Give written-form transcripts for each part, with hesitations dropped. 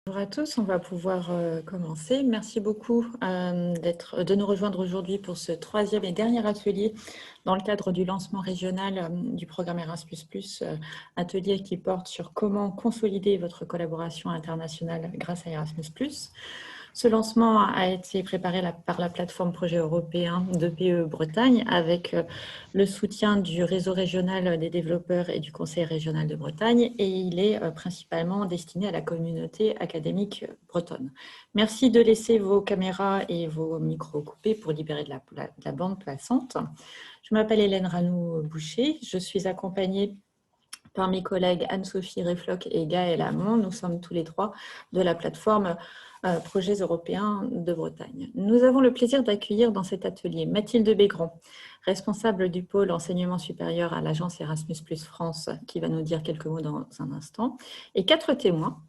Bonjour à tous, on va pouvoir commencer. Merci beaucoup de nous rejoindre aujourd'hui pour ce troisième et dernier atelier dans le cadre du lancement régional du programme Erasmus+, atelier qui porte sur comment consolider votre collaboration internationale grâce à Erasmus+. Ce lancement a été préparé par la plateforme projet européen d'EPE Bretagne avec le soutien du réseau régional des développeurs et du Conseil régional de Bretagne, et il est principalement destiné à la communauté académique bretonne. Merci de laisser vos caméras et vos micros coupés pour libérer de la bande passante. Je m'appelle Hélène Ranou-Boucher, je suis accompagnée par mes collègues Anne-Sophie Refloc et Gaëlle Hamon. Nous sommes tous les trois de la plateforme Projets européens de Bretagne. Nous avons le plaisir d'accueillir dans cet atelier Mathilde Bégron, responsable du pôle enseignement supérieur à l'agence Erasmus+ France, qui va nous dire quelques mots dans un instant, et 4 témoins.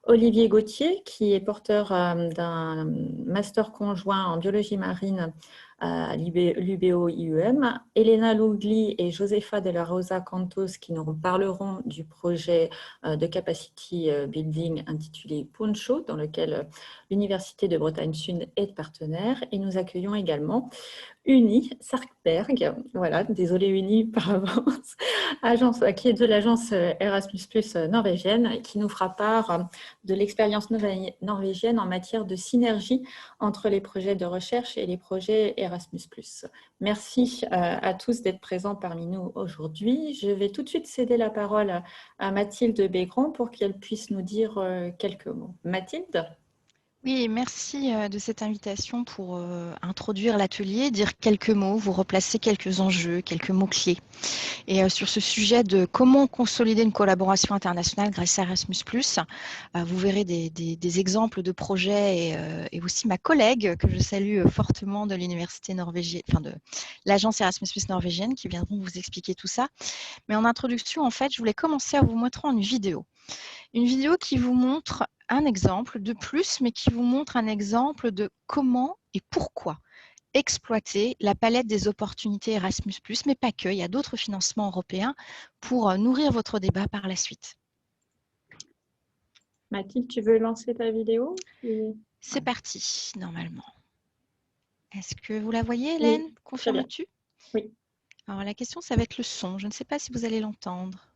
Olivier Gauthier, qui est porteur d'un master conjoint en biologie marine à l'UBO-IUM, Elena Lugli et Josefa de la Rosa Cantos, qui nous parleront du projet de capacity building intitulé Poncho, dans lequel l'Université de Bretagne Sud est partenaire. Et nous accueillons également Uni Sarkberg, voilà, désolée Uni par avance, qui est de l'agence Erasmus+ norvégienne, qui nous fera part de l'expérience norvégienne en matière de synergie entre les projets de recherche et les projets Erasmus+. Merci à tous d'être présents parmi nous aujourd'hui. Je vais tout de suite céder la parole à Mathilde Bégron pour qu'elle puisse nous dire quelques mots. Mathilde ? Oui, merci de cette invitation pour introduire l'atelier, dire quelques mots, vous replacer quelques enjeux, quelques mots-clés. Et sur ce sujet de comment consolider une collaboration internationale grâce à Erasmus+, vous verrez des exemples de projets et aussi ma collègue que je salue fortement de l'université norvégienne, enfin de l'agence Erasmus+ norvégienne qui viendront vous expliquer tout ça. Mais en introduction, en fait, je voulais commencer à vous montrer une vidéo. Une vidéo qui vous montre un exemple de plus, mais qui vous montre un exemple de comment et pourquoi exploiter la palette des opportunités Erasmus+, mais pas que, il y a d'autres financements européens pour nourrir votre débat par la suite. Mathilde, tu veux lancer ta vidéo ? C'est parti, normalement. Est-ce que vous la voyez, Hélène ? Oui, confirmes-tu ? Oui. Alors la question, ça va être le son. Je ne sais pas si vous allez l'entendre.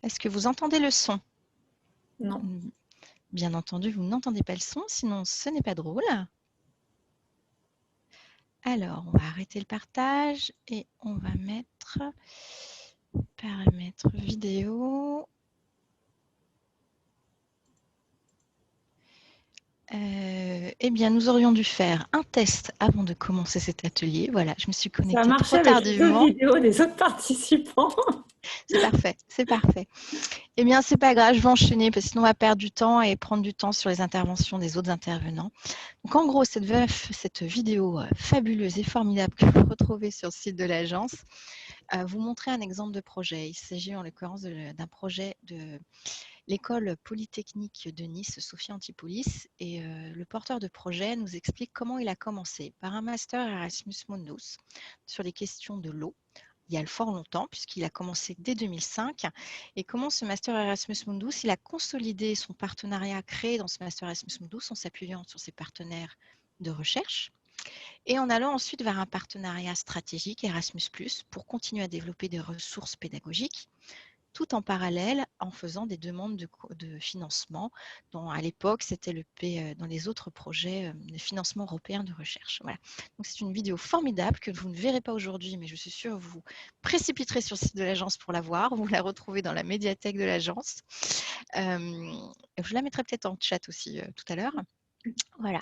Est-ce que vous entendez le son ? Non. Bien entendu, vous n'entendez pas le son, sinon ce n'est pas drôle. Alors, on va arrêter le partage et on va mettre paramètres vidéo. Eh bien, nous aurions dû faire un test avant de commencer cet atelier. Voilà, je me suis connectée Ça a marché trop avec les deux tardivement. vidéos des autres participants. C'est parfait, c'est parfait. Eh bien, c'est pas grave, je vais enchaîner parce que sinon on va perdre du temps et prendre du temps sur les interventions des autres intervenants. Donc, en gros, cette vidéo fabuleuse et formidable que vous retrouvez sur le site de l'agence vous montrer un exemple de projet. Il s'agit en l'occurrence d'un projet de l'école polytechnique de Nice, Sophia Antipolis, et le porteur de projet nous explique comment il a commencé par un master Erasmus Mundus sur les questions de l'eau. Il y a fort longtemps, puisqu'il a commencé dès 2005, et comment ce master Erasmus Mundus, il a consolidé son partenariat créé dans ce master Erasmus Mundus en s'appuyant sur ses partenaires de recherche, et en allant ensuite vers un partenariat stratégique Erasmus+, pour continuer à développer des ressources pédagogiques, tout en parallèle en faisant des demandes de financement, dont à l'époque c'était dans les autres projets de financement européen de recherche. Voilà. Donc c'est une vidéo formidable que vous ne verrez pas aujourd'hui, mais je suis sûre que vous précipiterez sur le site de l'agence pour la voir. Vous la retrouvez dans la médiathèque de l'agence. Je la mettrai peut-être en chat aussi tout à l'heure. Voilà.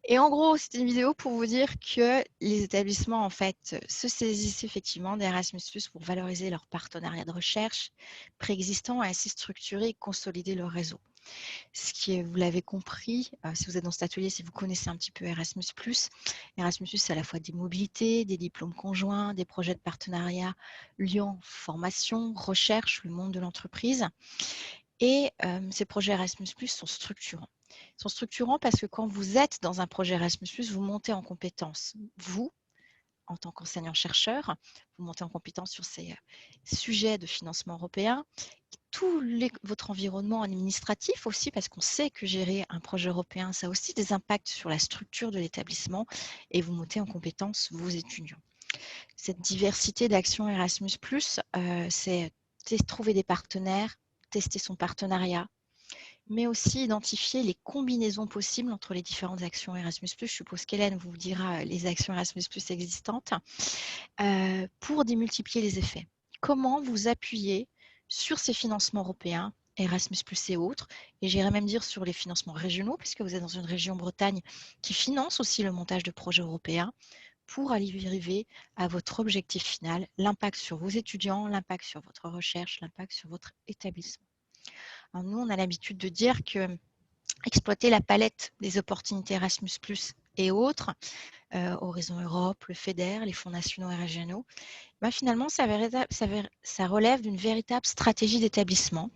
Et en gros, c'était une vidéo pour vous dire que les établissements, en fait, se saisissent effectivement d'Erasmus+ pour valoriser leurs partenariats de recherche préexistants et ainsi structurer et consolider leur réseau. Ce qui est, vous l'avez compris, si vous êtes dans cet atelier, si vous connaissez un petit peu Erasmus+, c'est à la fois des mobilités, des diplômes conjoints, des projets de partenariat liant formation, recherche, le monde de l'entreprise. Et ces projets Erasmus+ sont structurants. Ils sont structurants parce que quand vous êtes dans un projet Erasmus+, vous montez en compétences, vous, en tant qu'enseignant-chercheur, vous montez en compétence sur ces sujets de financement européen, votre environnement administratif aussi, parce qu'on sait que gérer un projet européen, ça a aussi des impacts sur la structure de l'établissement, et vous montez en compétence vos étudiants. Cette diversité d'actions Erasmus+, c'est trouver des partenaires, tester son partenariat, mais aussi identifier les combinaisons possibles entre les différentes actions Erasmus+. Je suppose qu'Hélène vous dira les actions Erasmus+ existantes, pour démultiplier les effets. Comment vous appuyez sur ces financements européens, Erasmus+ et autres, et j'irais même dire sur les financements régionaux, puisque vous êtes dans une région Bretagne qui finance aussi le montage de projets européens, pour arriver à votre objectif final, l'impact sur vos étudiants, l'impact sur votre recherche, l'impact sur votre établissement. Alors nous, on a l'habitude de dire que exploiter la palette des opportunités Erasmus+ et autres, Horizon Europe, le FEDER, les fonds nationaux et régionaux, finalement, ça relève d'une véritable stratégie d'établissement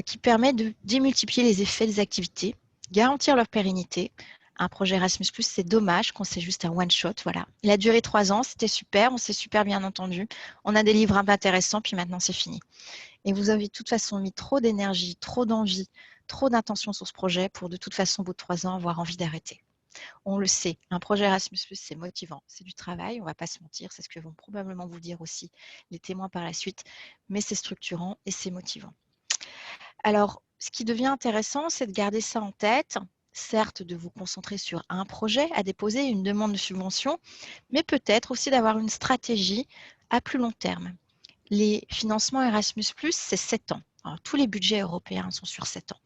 qui permet de démultiplier les effets des activités, garantir leur pérennité. Un projet Erasmus+, c'est dommage quand c'est juste un one-shot. Voilà. Il a duré 3 ans, c'était super, on s'est super bien entendu. On a des livres un peu intéressants, puis maintenant c'est fini. Et vous avez de toute façon mis trop d'énergie, trop d'envie, trop d'intention sur ce projet pour de toute façon, au bout de 3 ans, avoir envie d'arrêter. On le sait, un projet Erasmus+, c'est motivant, c'est du travail, on ne va pas se mentir, c'est ce que vont probablement vous dire aussi les témoins par la suite, mais c'est structurant et c'est motivant. Alors, ce qui devient intéressant, c'est de garder ça en tête, certes de vous concentrer sur un projet à déposer, une demande de subvention, mais peut-être aussi d'avoir une stratégie à plus long terme. Les financements Erasmus+, c'est 7 ans. Alors, tous les budgets européens sont sur 7 ans.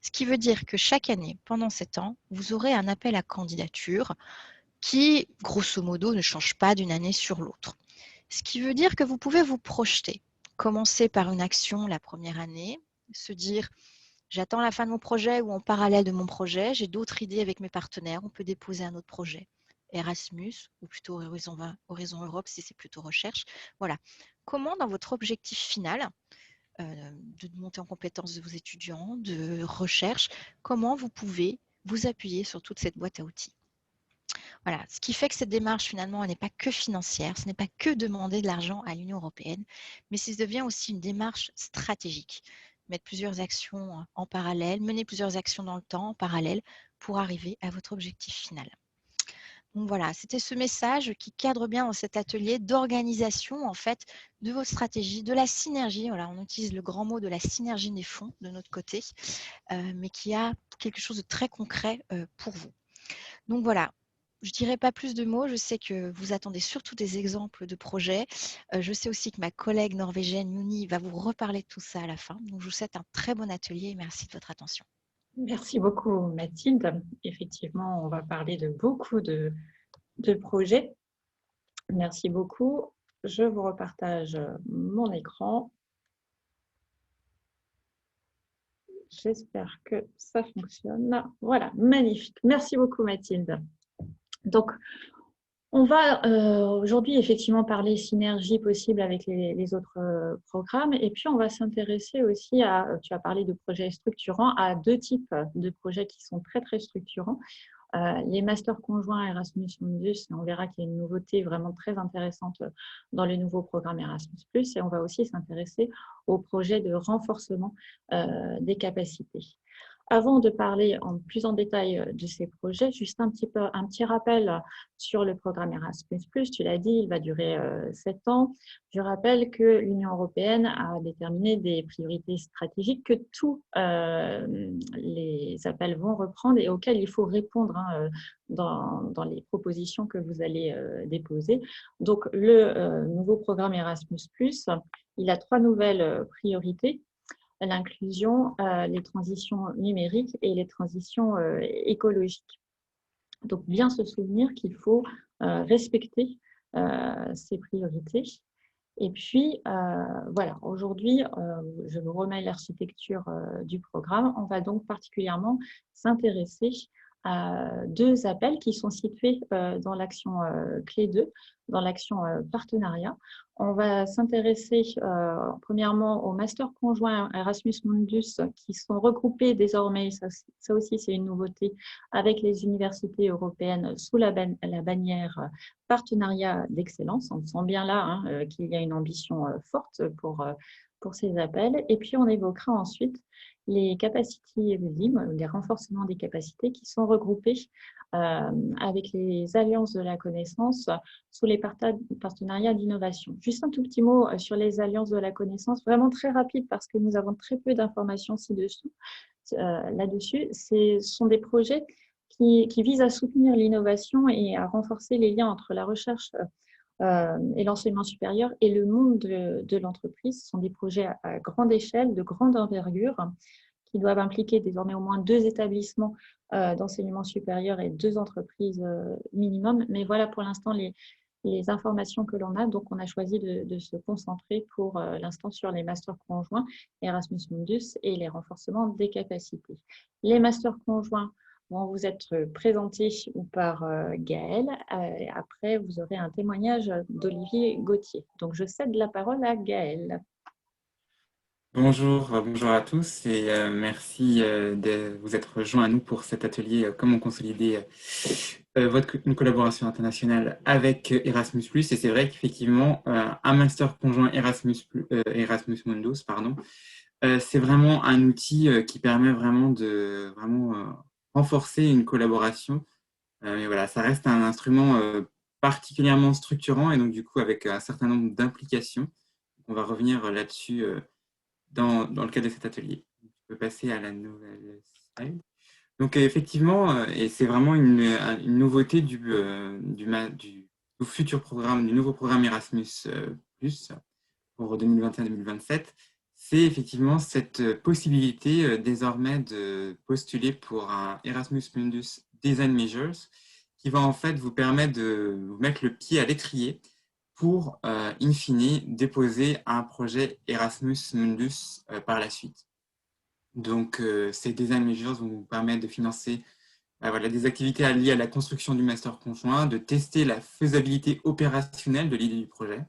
Ce qui veut dire que chaque année, pendant 7 ans, vous aurez un appel à candidature qui, grosso modo, ne change pas d'une année sur l'autre. Ce qui veut dire que vous pouvez vous projeter. Commencer par une action la première année, se dire « j'attends la fin de mon projet » ou en parallèle de mon projet, j'ai d'autres idées avec mes partenaires, on peut déposer un autre projet. Erasmus, ou plutôt Horizon Europe si c'est plutôt recherche. Voilà. Comment dans votre objectif final, de montée en compétences de vos étudiants, de recherche, comment vous pouvez vous appuyer sur toute cette boîte à outils. Voilà, ce qui fait que cette démarche finalement n'est pas que financière, ce n'est pas que demander de l'argent à l'Union européenne, mais ça devient aussi une démarche stratégique. Mettre plusieurs actions en parallèle, mener plusieurs actions dans le temps en parallèle pour arriver à votre objectif final. Donc voilà, c'était ce message qui cadre bien dans cet atelier d'organisation en fait de votre stratégie, de la synergie. Voilà, on utilise le grand mot de la synergie des fonds de notre côté, mais qui a quelque chose de très concret pour vous. Donc voilà, je ne dirai pas plus de mots. Je sais que vous attendez surtout des exemples de projets. Je sais aussi que ma collègue norvégienne, Juni, va vous reparler de tout ça à la fin. Donc je vous souhaite un très bon atelier et merci de votre attention. Merci beaucoup, Mathilde. Effectivement, on va parler de beaucoup de projets. Merci beaucoup. Je vous repartage mon écran. J'espère que ça fonctionne. Voilà, magnifique. Merci beaucoup, Mathilde. Donc, on va aujourd'hui effectivement parler synergie possible avec les autres programmes et puis on va s'intéresser aussi à, tu as parlé de projets structurants, à 2 types de projets qui sont très très structurants. Les masters conjoints Erasmus Mundus, on verra qu'il y a une nouveauté vraiment très intéressante dans le nouveau programme Erasmus+, et on va aussi s'intéresser au projet de renforcement des capacités. Avant de parler plus en détail de ces projets, juste un petit rappel sur le programme Erasmus+. Tu l'as dit, il va durer 7 ans. Je rappelle que l'Union européenne a déterminé des priorités stratégiques que tous les appels vont reprendre et auxquels il faut répondre dans les propositions que vous allez déposer. Donc, le nouveau programme Erasmus+, il a 3 nouvelles priorités: l'inclusion, les transitions numériques et les transitions écologiques. Donc, bien se souvenir qu'il faut respecter ces priorités. Et puis, voilà, aujourd'hui, je vous remets l'architecture du programme. On va donc particulièrement s'intéresser 2 appels qui sont situés dans l'action clé 2, dans l'action partenariat. On va s'intéresser premièrement aux masters conjoints Erasmus Mundus qui sont regroupés désormais, ça aussi c'est une nouveauté, avec les universités européennes sous la bannière partenariat d'excellence. On sent bien là qu'il y a une ambition forte pour ces appels. Et puis on évoquera ensuite les capacity building, les renforcements des capacités qui sont regroupés avec les alliances de la connaissance sous les partenariats d'innovation. Juste un tout petit mot sur les alliances de la connaissance, vraiment très rapide parce que nous avons très peu d'informations là-dessus. Ce sont des projets qui visent à soutenir l'innovation et à renforcer les liens entre la recherche et l'enseignement supérieur et le monde de l'entreprise. Ce sont des projets à grande échelle, de grande envergure, qui doivent impliquer désormais au moins 2 établissements d'enseignement supérieur et 2 entreprises minimum. Mais voilà pour l'instant les informations que l'on a. Donc, on a choisi de se concentrer pour l'instant sur les masters conjoints Erasmus Mundus et les renforcements des capacités. Les masters conjoints vont vous être présentés par Gaëlle. Après, vous aurez un témoignage d'Olivier Gauthier. Donc, je cède la parole à Gaëlle. Bonjour, bonjour à tous et merci de vous être rejoints à nous pour cet atelier comment consolider une collaboration internationale avec Erasmus+. Et c'est vrai qu'effectivement, un master conjoint Erasmus Mundus, pardon, c'est vraiment un outil qui permet vraiment de renforcer une collaboration. Mais voilà, ça reste un instrument particulièrement structurant et donc du coup avec un certain nombre d'implications. On va revenir là-dessus dans le cadre de cet atelier. Je peux passer à la nouvelle slide. Donc effectivement, et c'est vraiment une nouveauté du futur programme, du nouveau programme Erasmus Plus pour 2021-2027, c'est effectivement cette possibilité désormais de postuler pour un Erasmus Mundus Design Measures qui va en fait vous permettre de vous mettre le pied à l'étrier pour, in fine, déposer un projet Erasmus Mundus par la suite. Donc, ces design measures vont vous permettre de financer des activités liées à la construction du master conjoint, de tester la faisabilité opérationnelle de l'idée du projet.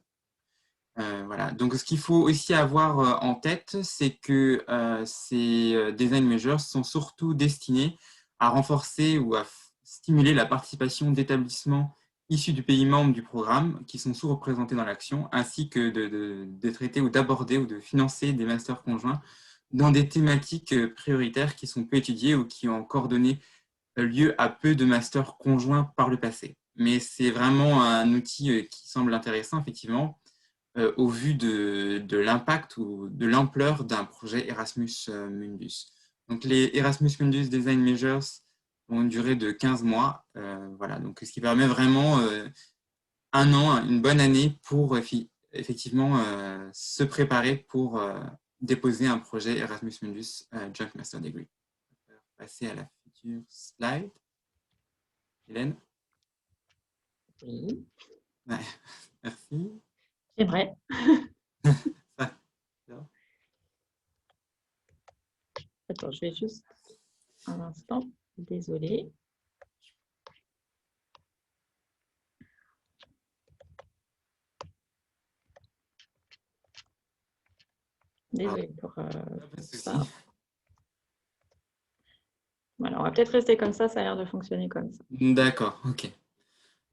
Voilà. Donc, ce qu'il faut aussi avoir en tête, c'est que ces design measures sont surtout destinés à renforcer ou à stimuler la participation d'établissements issus du pays membre du programme qui sont sous-représentés dans l'action, ainsi que de traiter ou d'aborder ou de financer des masters conjoints dans des thématiques prioritaires qui sont peu étudiées ou qui ont encore donné lieu à peu de masters conjoints par le passé. Mais c'est vraiment un outil qui semble intéressant, effectivement, au vu de l'impact ou de l'ampleur d'un projet Erasmus Mundus. Donc, les Erasmus Mundus Design Measures ont une durée de 15 mois. Voilà, donc ce qui permet vraiment un an, une bonne année pour effectivement se préparer pour déposer un projet Erasmus Mundus Joint Master Degree. On va passer à la future slide. Hélène? Oui. Ouais, merci. J'aimerais. Attends, je vais juste un instant. Désolée. Désolée pour ça. Voilà, on va peut-être rester comme ça a l'air de fonctionner comme ça. D'accord, ok.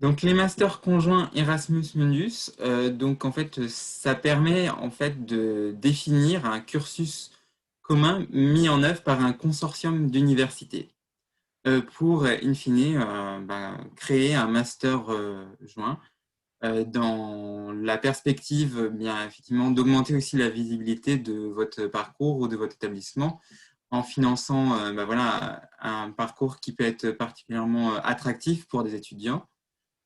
Donc les masters conjoints Erasmus Mundus, donc en fait ça permet en fait de définir un cursus commun mis en œuvre par un consortium d'universités pour in fine créer un master joint dans la perspective bien effectivement d'augmenter aussi la visibilité de votre parcours ou de votre établissement en finançant un parcours qui peut être particulièrement attractif pour des étudiants.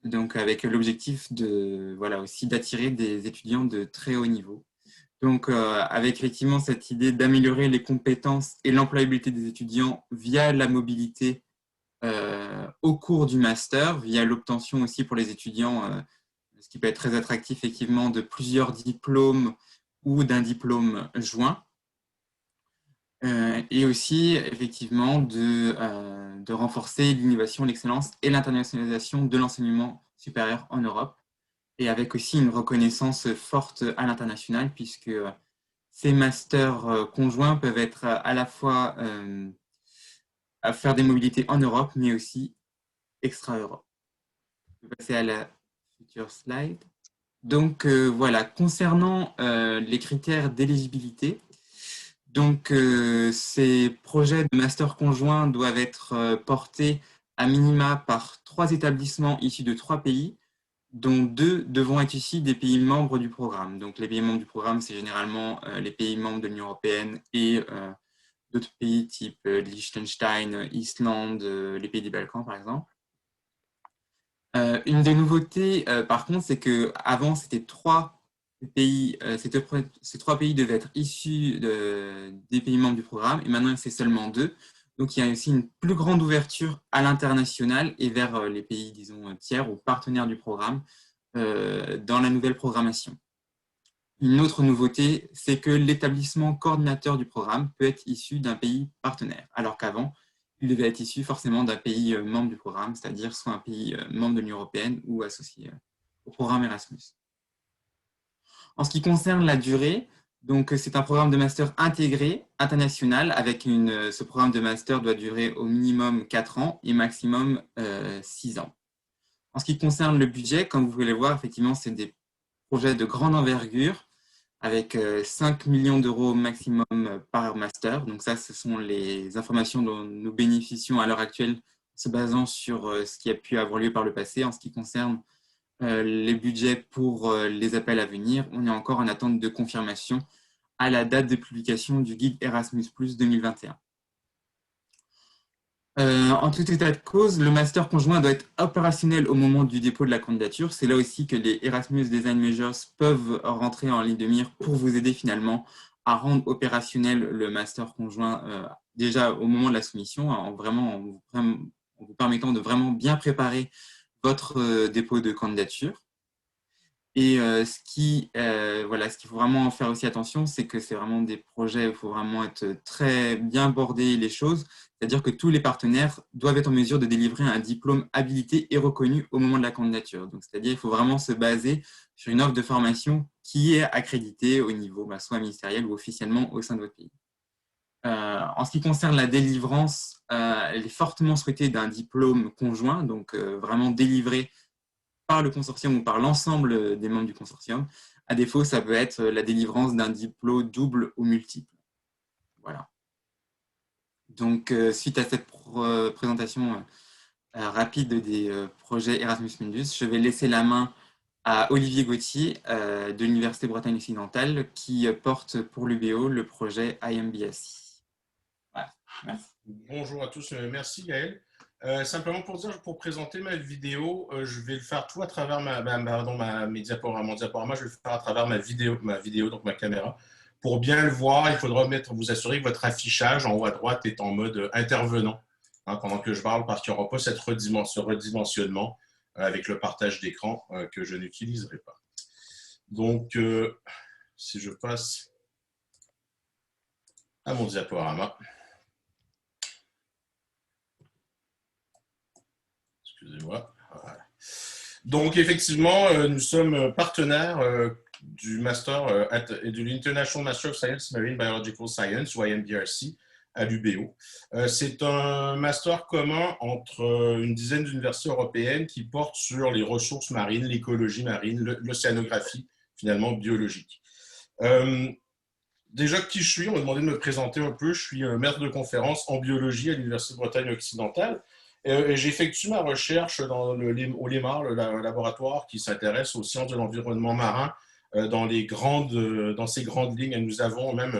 Donc, avec l'objectif aussi d'attirer des étudiants de très haut niveau. Donc, avec effectivement cette idée d'améliorer les compétences et l'employabilité des étudiants via la mobilité au cours du master, via l'obtention aussi pour les étudiants, ce qui peut être très attractif effectivement, de plusieurs diplômes ou d'un diplôme joint. et aussi, effectivement, de renforcer l'innovation, l'excellence et l'internationalisation de l'enseignement supérieur en Europe, et avec aussi une reconnaissance forte à l'international, puisque ces masters conjoints peuvent être à la fois à faire des mobilités en Europe, mais aussi extra-Europe. Je vais passer à la future slide. Donc voilà, concernant les critères d'éligibilité, donc ces projets de master conjoint doivent être portés à minima par 3 établissements issus de 3 pays, dont 2 devront être issus des pays membres du programme. Donc les pays membres du programme, c'est généralement les pays membres de l'Union européenne et d'autres pays type Liechtenstein, Islande, les pays des Balkans par exemple. Une des nouveautés, par contre, c'est qu'avant, c'était 3 pays, ces 3 pays devaient être issus des pays membres du programme, et maintenant, c'est seulement 2. Donc, il y a aussi une plus grande ouverture à l'international et vers les pays, disons, tiers ou partenaires du programme dans la nouvelle programmation. Une autre nouveauté, c'est que l'établissement coordinateur du programme peut être issu d'un pays partenaire, alors qu'avant, il devait être issu forcément d'un pays membre du programme, c'est-à-dire soit un pays membre de l'Union européenne ou associé au programme Erasmus. En ce qui concerne la durée, donc c'est un programme de master intégré, international, avec ce programme de master doit durer au minimum 4 ans et maximum 6 ans. En ce qui concerne le budget, comme vous pouvez le voir, effectivement, c'est des projets de grande envergure, avec 5 millions d'euros maximum par master. Donc ça, ce sont les informations dont nous bénéficions à l'heure actuelle, se basant sur ce qui a pu avoir lieu par le passé. En ce qui concerne les budgets pour les appels à venir, on est encore en attente de confirmation à la date de publication du guide Erasmus+ 2021. En tout état de cause, le master conjoint doit être opérationnel au moment du dépôt de la candidature. C'est là aussi que les Erasmus Design Measures peuvent rentrer en ligne de mire pour vous aider finalement à rendre opérationnel le master conjoint déjà au moment de la soumission, en vous permettant de vraiment bien préparer votre dépôt de candidature. Et ce qu'il faut vraiment faire aussi attention, c'est que c'est vraiment des projets où il faut vraiment être très bien border les choses. C'est-à-dire que tous les partenaires doivent être en mesure de délivrer un diplôme habilité et reconnu au moment de la candidature. Donc, c'est-à-dire qu'il faut vraiment se baser sur une offre de formation qui est accréditée au niveau soit ministériel ou officiellement au sein de votre pays. En ce qui concerne la délivrance, elle est fortement souhaitée d'un diplôme conjoint, donc vraiment délivré par le consortium ou par l'ensemble des membres du consortium. À défaut, ça peut être la délivrance d'un diplôme double ou multiple. Voilà. Donc, suite à cette présentation rapide des projets Erasmus Mundus, je vais laisser la main à Olivier Gauthier de l'Université Bretagne Occidentale qui porte pour l'UBO le projet IMBSI. Voilà. Merci. Bonjour à tous, merci Gaël. Simplement pour présenter ma vidéo, je vais le faire tout à travers mes diaporamas. Je vais le faire à travers ma vidéo, donc ma caméra. Pour bien le voir, il faudra vous assurer que votre affichage en haut à droite est en mode intervenant pendant que je parle, parce qu'il n'y aura pas ce redimensionnement avec le partage d'écran que je n'utiliserai pas. Donc, si je passe à mon diaporama. Excusez-moi. Voilà. Donc, effectivement, nous sommes partenaires du Master et de l'International Master of Science Marine Biological Science, ou IMBRC, à l'UBO. C'est un master commun entre une dizaine d'universités européennes qui portent sur les ressources marines, l'écologie marine, l'océanographie, finalement, biologique. Déjà, qui je suis, on m'a demandé de me présenter un peu. Je suis maître de conférence en biologie à l'Université de Bretagne occidentale. J'effectue ma recherche au LEMAR, le laboratoire qui s'intéresse aux sciences de l'environnement marin. Dans ces grandes lignes, nous avons même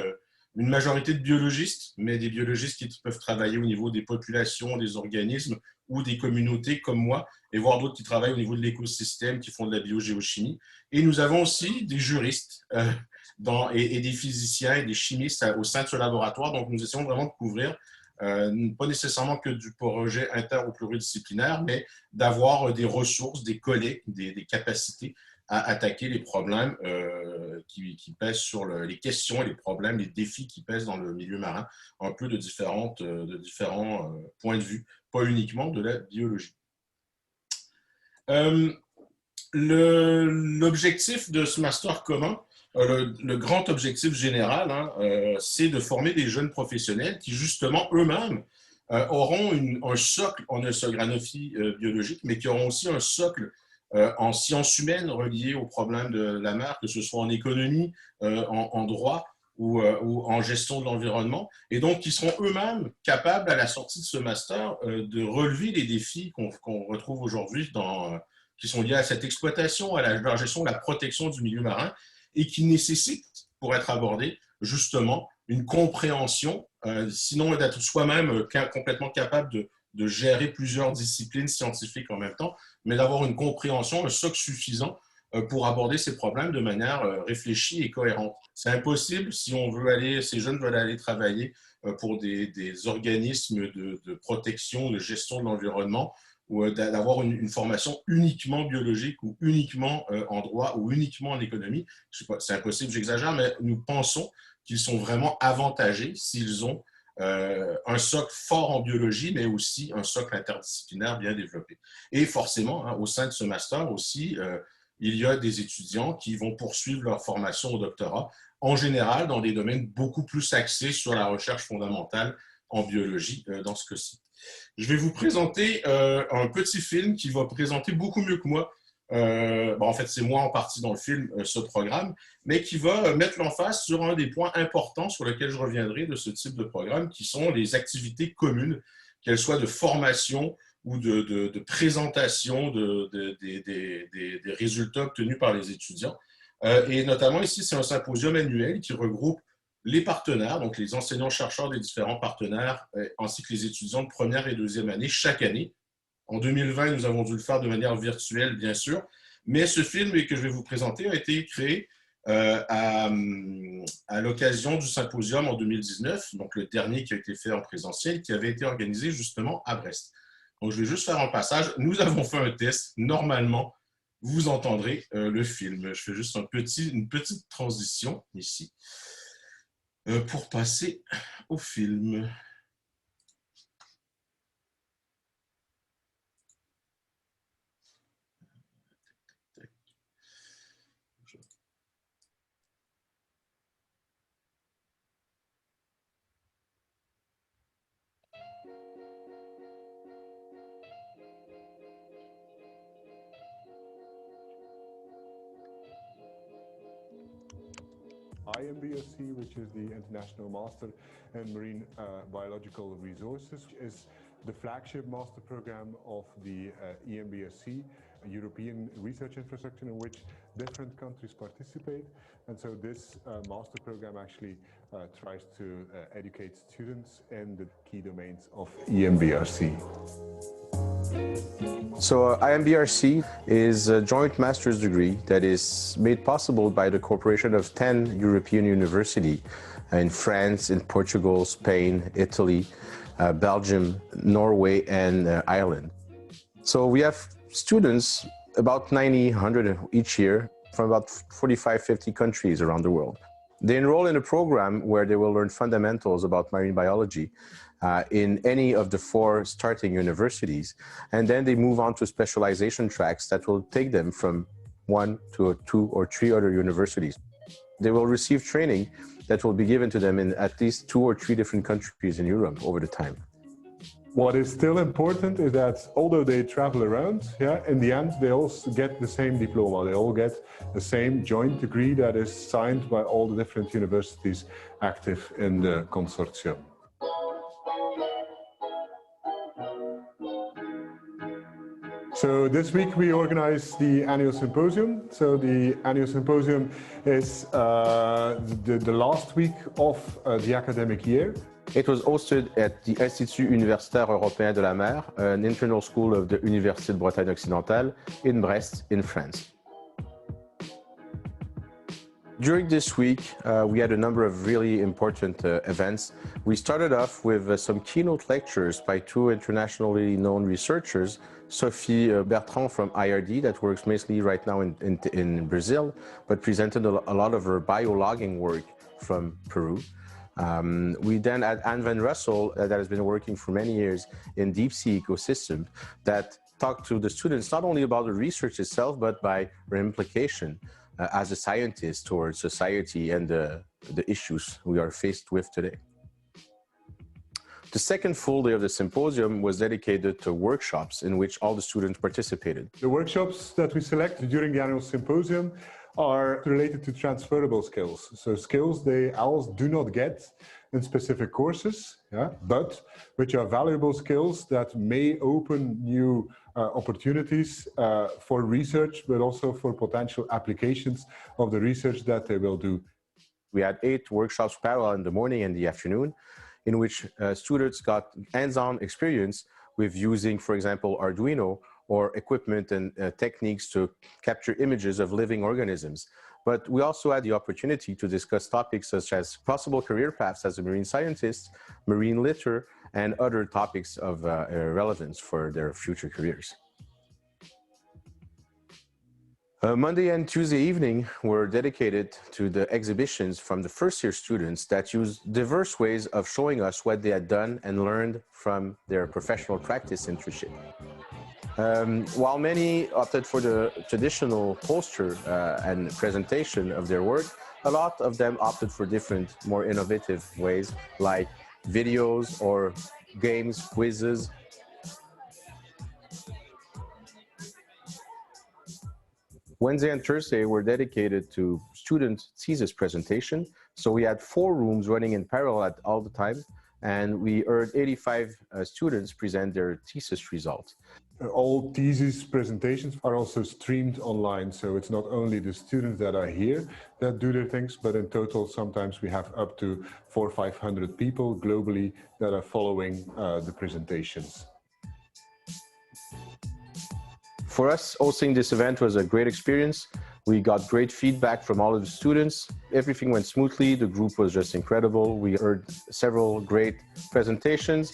une majorité de biologistes, mais des biologistes qui peuvent travailler au niveau des populations, des organismes ou des communautés comme moi, et voire d'autres qui travaillent au niveau de l'écosystème, qui font de la biogéochimie. Et nous avons aussi des juristes et des physiciens et des chimistes au sein de ce laboratoire. Donc, nous essayons vraiment de couvrir pas nécessairement que du projet inter ou pluridisciplinaire, mais d'avoir des ressources, des collègues, des capacités à attaquer les problèmes qui pèsent sur les questions et les problèmes, les défis qui pèsent dans le milieu marin, un peu de différents points de vue, pas uniquement de la biologie. L'objectif de ce master commun, le grand objectif général, c'est de former des jeunes professionnels qui, justement, eux-mêmes, auront un socle en océanographie biologique, mais qui auront aussi un socle en sciences humaines reliées aux problèmes de la mer, que ce soit en économie, en droit ou en gestion de l'environnement, et donc qui seront eux-mêmes capables, à la sortie de ce master, de relever les défis qu'on retrouve aujourd'hui qui sont liés à cette exploitation, à la gestion, à la protection du milieu marin, et qui nécessitent, pour être abordés, justement, une compréhension, sinon d'être soi-même complètement capable de gérer plusieurs disciplines scientifiques en même temps, mais d'avoir une compréhension, un socle suffisant pour aborder ces problèmes de manière réfléchie et cohérente. C'est impossible si ces jeunes veulent aller travailler pour des organismes de protection, de gestion de l'environnement, ou d'avoir une formation uniquement biologique ou uniquement en droit ou uniquement en économie. C'est impossible, j'exagère, mais nous pensons qu'ils sont vraiment avantagés s'ils ont un socle fort en biologie, mais aussi un socle interdisciplinaire bien développé. Et forcément, au sein de ce master aussi, il y a des étudiants qui vont poursuivre leur formation au doctorat, en général dans des domaines beaucoup plus axés sur la recherche fondamentale en biologie dans ce cas-ci. Je vais vous présenter un petit film qui va présenter beaucoup mieux que moi. En fait, c'est moi en partie dans le film, ce programme, mais qui va mettre l'emphase sur un des points importants sur lesquels je reviendrai de ce type de programme, qui sont les activités communes, qu'elles soient de formation ou de présentation des résultats obtenus par les étudiants. Et notamment ici, c'est un symposium annuel qui regroupe les partenaires, donc les enseignants-chercheurs des différents partenaires, ainsi que les étudiants de première et deuxième année chaque année. En 2020, nous avons dû le faire de manière virtuelle, bien sûr, mais ce film que je vais vous présenter a été créé à l'occasion du symposium en 2019, donc le dernier qui a été fait en présentiel, qui avait été organisé justement à Brest. Donc, je vais juste faire un passage. Nous avons fait un test. Normalement, vous entendrez le film. Je fais juste une petite transition ici pour passer au film. IMBRC, which is the International Master in Marine Biological Resources, is the flagship master program of the EMBRC, a European research infrastructure in which different countries participate. And so this master program actually tries to educate students in the key domains of EMBRC. So IMBRC is a joint master's degree that is made possible by the cooperation of 10 European universities in France, in Portugal, Spain, Italy, Belgium, Norway, and Ireland. So we have students, about 90, 100 each year, from about 45, 50 countries around the world. They enroll in a program where they will learn fundamentals about marine biology in any of the 4 starting universities, and then they move on to specialization tracks that will take them from 1 to 2 or 3 other universities. They will receive training that will be given to them in at least 2 or 3 different countries in Europe over the time. What is still important is that although they travel around, in the end they all get the same diploma. They all get the same joint degree that is signed by all the different universities active in the consortium. So this week we organized the annual symposium. So the annual symposium is the last week of the academic year. It was hosted at the Institut Universitaire Européen de la Mer, an internal school of the Université de Bretagne Occidentale in Brest, in France. During this week, we had a number of really important events. We started off with some keynote lectures by two internationally known researchers, Sophie Bertrand from IRD, that works mainly right now in Brazil, but presented a lot of her biologging work from Peru. We then had Anne Van Russell, that has been working for many years in deep sea ecosystem, that talked to the students not only about the research itself, but by her implication as a scientist towards society and the issues we are faced with today. The second full day of the symposium was dedicated to workshops in which all the students participated. The workshops that we select during the annual symposium are related to transferable skills. So skills they else do not get in specific courses, but which are valuable skills that may open new opportunities for research, but also for potential applications of the research that they will do. We had 8 workshops parallel in the morning and the afternoon, in which students got hands-on experience with using, for example, Arduino or equipment and techniques to capture images of living organisms. But we also had the opportunity to discuss topics such as possible career paths as a marine scientist, marine litter, and other topics of relevance for their future careers. Monday and Tuesday evening were dedicated to the exhibitions from the first-year students that used diverse ways of showing us what they had done and learned from their professional practice internship. While many opted for the traditional poster and presentation of their work, a lot of them opted for different, more innovative ways like videos or games, quizzes. Wednesday and Thursday were dedicated to student thesis presentation. So we had 4 rooms running in parallel at all the time, and we heard 85 students present their thesis results. All thesis presentations are also streamed online, so it's not only the students that are here that do their things, but in total sometimes we have up to 400 or 500 people globally that are following the presentations. For us, hosting this event was a great experience. We got great feedback from all of the students. Everything went smoothly. The group was just incredible. We heard several great presentations,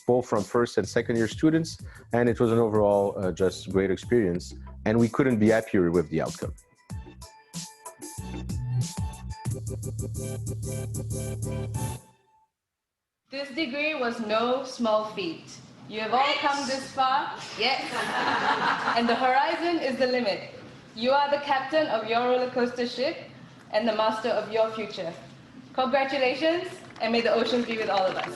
both from first and second year students, and it was an overall just great experience. And we couldn't be happier with the outcome. This degree was no small feat. You have all come this far, yes, and the horizon is the limit. You are the captain of your roller coaster ship and the master of your future. Congratulations, and may the oceans be with all of us.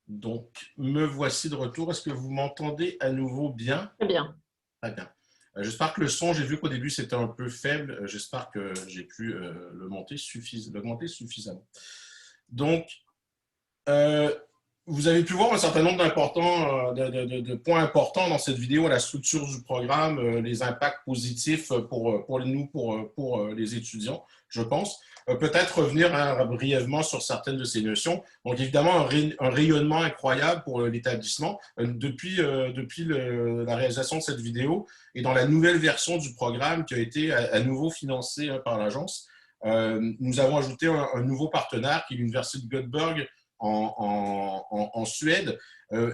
Donc, me voici de retour. Est-ce que vous m'entendez à nouveau bien? Très bien. Très bien. J'espère que le son, j'ai vu qu'au début, c'était un peu faible. J'espère que j'ai pu l'augmenter suffisamment. Donc, vous avez pu voir un certain nombre de points importants dans cette vidéo, la structure du programme, les impacts positifs pour les étudiants, je pense. Peut-être revenir brièvement sur certaines de ces notions. Donc, évidemment, un rayonnement incroyable pour l'établissement. Depuis la réalisation de cette vidéo et dans la nouvelle version du programme qui a été à nouveau financée par l'agence, nous avons ajouté un nouveau partenaire qui est l'Université de Göteborg en Suède.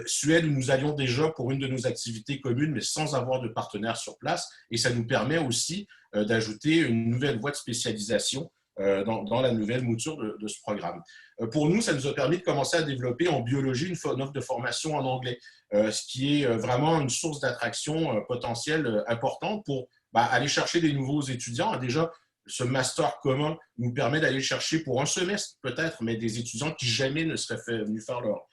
Suède où nous allions déjà pour une de nos activités communes, mais sans avoir de partenaire sur place. Et ça nous permet aussi d'ajouter une nouvelle voie de spécialisation dans la nouvelle mouture de ce programme. Pour nous, ça nous a permis de commencer à développer en biologie une offre de formation en anglais, ce qui est vraiment une source d'attraction potentielle importante pour aller chercher des nouveaux étudiants. Déjà, ce master commun nous permet d'aller chercher pour un semestre peut-être, mais des étudiants qui jamais ne seraient venus faire leur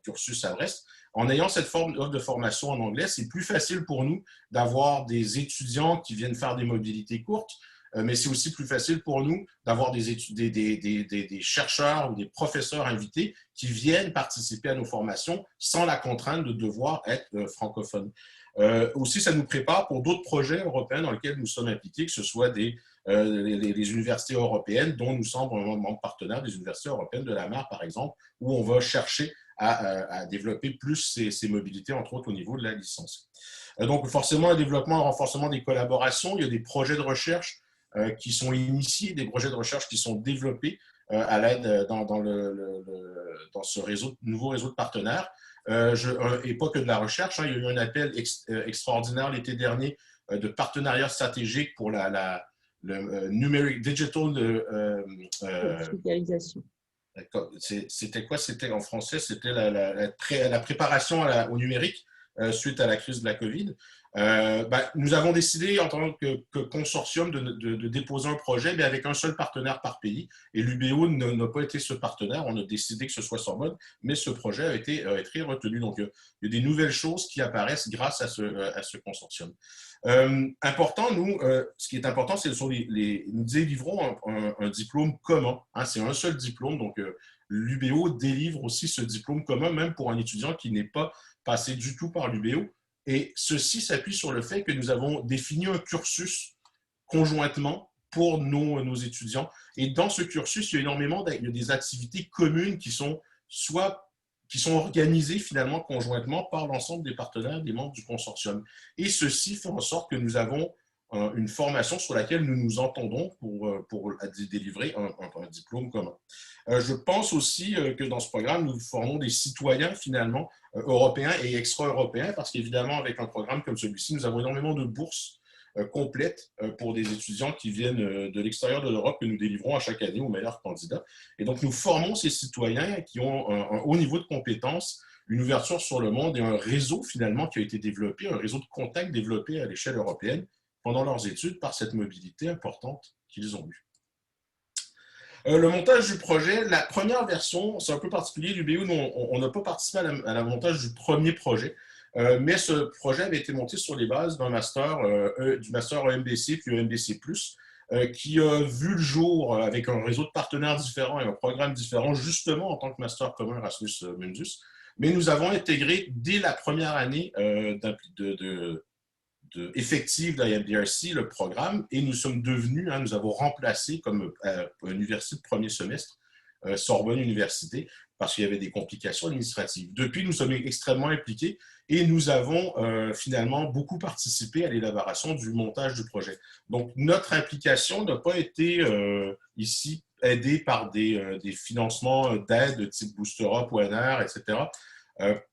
cursus à Brest. En ayant cette offre de formation en anglais, c'est plus facile pour nous d'avoir des étudiants qui viennent faire des mobilités courtes, mais c'est aussi plus facile pour nous d'avoir des chercheurs ou des professeurs invités qui viennent participer à nos formations sans la contrainte de devoir être francophones. Aussi, ça nous prépare pour d'autres projets européens dans lesquels nous sommes impliqués, que ce soit les universités européennes, dont nous sommes un membre partenaire des universités européennes de la mer, par exemple, où on va chercher à développer plus ces mobilités, entre autres au niveau de la licence. Donc, forcément, un développement, un renforcement des collaborations. Il y a des projets de recherche qui sont initiés, des projets de recherche qui sont développés à l'aide dans ce nouveau réseau de partenaires. Et pas que de la recherche, hein, il y a eu un appel extraordinaire l'été dernier de partenariat stratégique pour le numeric digital Digitalisation. C'était quoi? C'était en français, c'était la préparation au numérique suite à la crise de la COVID. Nous avons décidé en tant que consortium de déposer un projet, mais avec un seul partenaire par pays. Et l'UBO n'a pas été ce partenaire. On a décidé que ce soit Sorbonne, mais ce projet a été retenu. Donc, il y a des nouvelles choses qui apparaissent grâce à ce consortium. Important, ce qui est important, c'est nous délivrons un diplôme commun. Hein, c'est un seul diplôme. Donc, l'UBO délivre aussi ce diplôme commun, même pour un étudiant qui n'est pas passé du tout par l'UBO. Et ceci s'appuie sur le fait que nous avons défini un cursus conjointement pour nos étudiants. Et dans ce cursus, il y a des activités communes qui sont organisées finalement conjointement par l'ensemble des partenaires, des membres du consortium. Et ceci fait en sorte que nous avons une formation sur laquelle nous nous entendons pour délivrer un diplôme commun. Je pense aussi que dans ce programme, nous formons des citoyens finalement européens et extra-européens, parce qu'évidemment, avec un programme comme celui-ci, nous avons énormément de bourses complètes pour des étudiants qui viennent de l'extérieur de l'Europe que nous délivrons à chaque année aux meilleurs candidats. Et donc, nous formons ces citoyens qui ont un haut niveau de compétences, une ouverture sur le monde et un réseau finalement qui a été développé, un réseau de contacts développé à l'échelle européenne pendant leurs études par cette mobilité importante qu'ils ont eue. Le montage du projet, la première version, c'est un peu particulier du BU, on n'a pas participé à la montage du premier projet, mais ce projet avait été monté sur les bases d'un master, du master EMBC puis EMBC+, qui a vu le jour avec un réseau de partenaires différents et un programme différent, justement en tant que master commun Erasmus Mundus. Mais nous avons intégré dès la première année effective d'IMDRC le programme et nous sommes devenus, nous avons remplacé comme université de premier semestre Sorbonne Université parce qu'il y avait des complications administratives. Depuis, nous sommes extrêmement impliqués et nous avons finalement beaucoup participé à l'élaboration du montage du projet. Donc, notre implication n'a pas été ici aidée par des financements d'aide type Booster Up, ONR, etc.,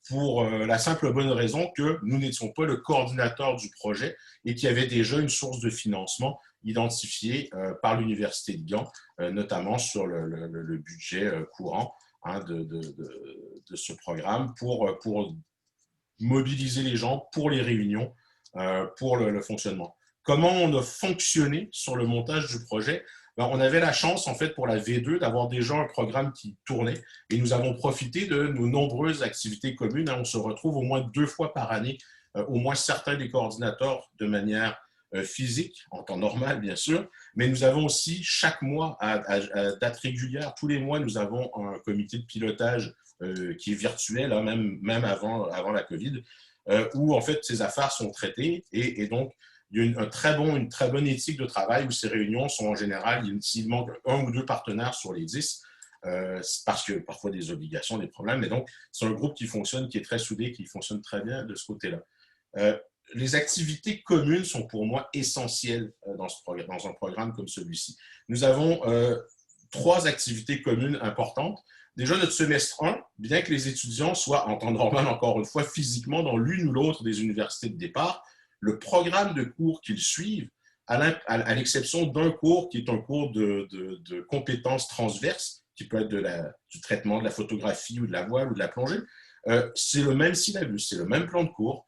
pour la simple bonne raison que nous n'étions pas le coordinateur du projet et qu'il y avait déjà une source de financement identifiée par l'Université de Gand, notamment sur le budget courant de ce programme pour mobiliser les gens pour les réunions, pour le fonctionnement. Comment on a fonctionné sur le montage du projet? On avait la chance, en fait, pour la V2, d'avoir déjà un programme qui tournait et nous avons profité de nos nombreuses activités communes. On se retrouve au moins 2 fois par année, au moins certains des coordinateurs de manière physique, en temps normal, bien sûr, mais nous avons aussi chaque mois, à date régulière, tous les mois, nous avons un comité de pilotage qui est virtuel, hein, même avant la COVID, où, en fait, ces affaires sont traitées et donc, il y a une très bonne éthique de travail où ces réunions sont en général, il manque 1 ou 2 partenaires sur les 10, parce que parfois des obligations, des problèmes, mais donc c'est un groupe qui fonctionne, qui est très soudé, qui fonctionne très bien de ce côté-là. Les activités communes sont pour moi essentielles dans un programme comme celui-ci. Nous avons 3 activités communes importantes. Déjà, notre semestre 1, bien que les étudiants soient en temps normal, encore une fois, physiquement dans l'une ou l'autre des universités de départ, le programme de cours qu'ils suivent, à l'exception d'un cours qui est un cours de compétences transverses, qui peut être du traitement de la photographie ou de la voile ou de la plongée, c'est le même syllabus, c'est le même plan de cours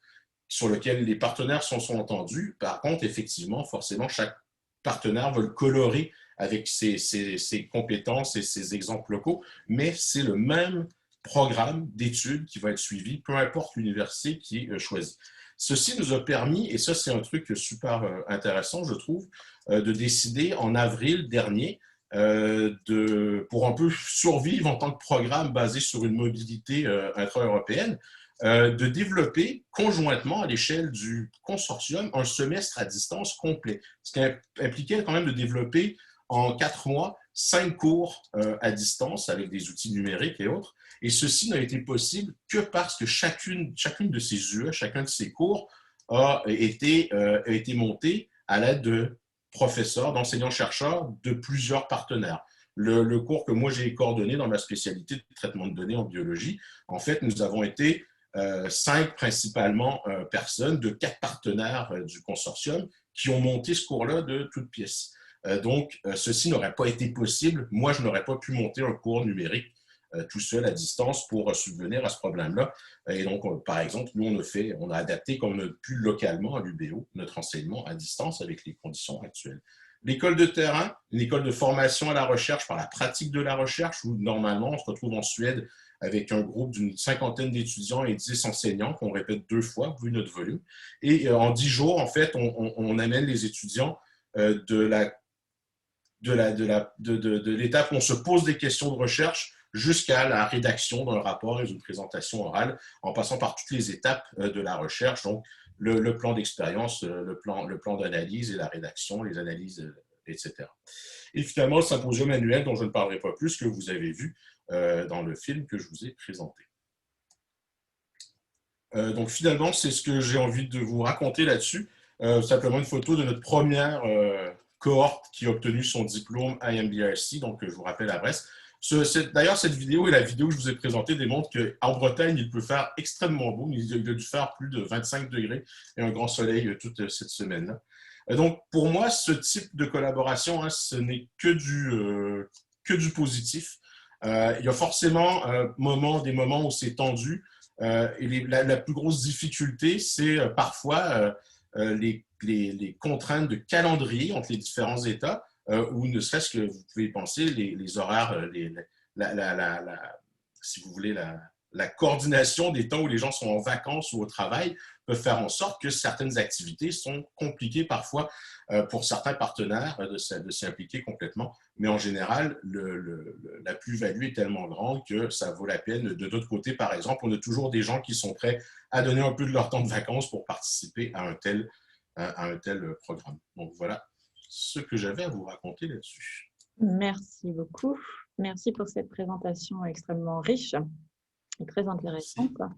sur lequel les partenaires sont entendus. Par contre, effectivement, forcément, chaque partenaire va le colorer avec ses compétences et ses exemples locaux, mais c'est le même programme d'études qui va être suivi, peu importe l'université qui est choisie. Ceci nous a permis, et ça c'est un truc super intéressant, je trouve, de décider en avril dernier pour un peu survivre en tant que programme basé sur une mobilité intra-européenne, de développer conjointement à l'échelle du consortium un semestre à distance complet, ce qui impliquait quand même de développer en 4 mois 5 cours à distance avec des outils numériques et autres. Et ceci n'a été possible que parce que chacune de ces UE, chacun de ces cours a été monté à l'aide de professeurs, d'enseignants-chercheurs de plusieurs partenaires. Le cours que moi j'ai coordonné dans ma spécialité de traitement de données en biologie, en fait, nous avons été 5 principalement personnes de 4 partenaires du consortium qui ont monté ce cours-là de toutes pièces. Donc, ceci n'aurait pas été possible. Moi, je n'aurais pas pu monter un cours numérique tout seul à distance pour subvenir à ce problème-là. Et donc, par exemple, nous, on a adapté comme on a pu localement à l'UBO notre enseignement à distance avec les conditions actuelles. L'école de terrain, une école de formation à la recherche par la pratique de la recherche, où normalement, on se retrouve en Suède avec un groupe d'une 50aine d'étudiants et 10 enseignants qu'on répète 2 fois, vu notre volume. Et en 10 jours, en fait, on amène les étudiants de l'étape où on se pose des questions de recherche jusqu'à la rédaction d'un rapport et d'une présentation orale, en passant par toutes les étapes de la recherche, donc le plan d'expérience, le plan d'analyse et la rédaction, les analyses, etc. Et finalement, le symposium annuel, dont je ne parlerai pas plus, que vous avez vu dans le film que je vous ai présenté. Donc finalement, c'est ce que j'ai envie de vous raconter là-dessus. Simplement une photo de notre première cohorte qui a obtenu son diplôme IMBRC, donc je vous rappelle à Brest. D'ailleurs, cette vidéo et la vidéo que je vous ai présentée démontrent qu'en Bretagne, il peut faire extrêmement beau. Il a dû faire plus de 25 degrés et un grand soleil toute cette semaine-là. Donc, pour moi, ce type de collaboration, ce n'est que du positif. Il y a forcément des moments où c'est tendu. Et la plus grosse difficulté, c'est parfois les contraintes de calendrier entre les différents États, ou ne serait-ce que vous pouvez penser les horaires, si vous voulez, la coordination des temps où les gens sont en vacances ou au travail peut faire en sorte que certaines activités sont compliquées parfois pour certains partenaires de s'y impliquer complètement. Mais en général, la plus-value est tellement grande que ça vaut la peine. De l'autre côté, par exemple, on a toujours des gens qui sont prêts à donner un peu de leur temps de vacances pour participer à un tel programme. Donc voilà ce que j'avais à vous raconter là-dessus. Merci beaucoup. Merci pour cette présentation extrêmement riche et très intéressante. Merci.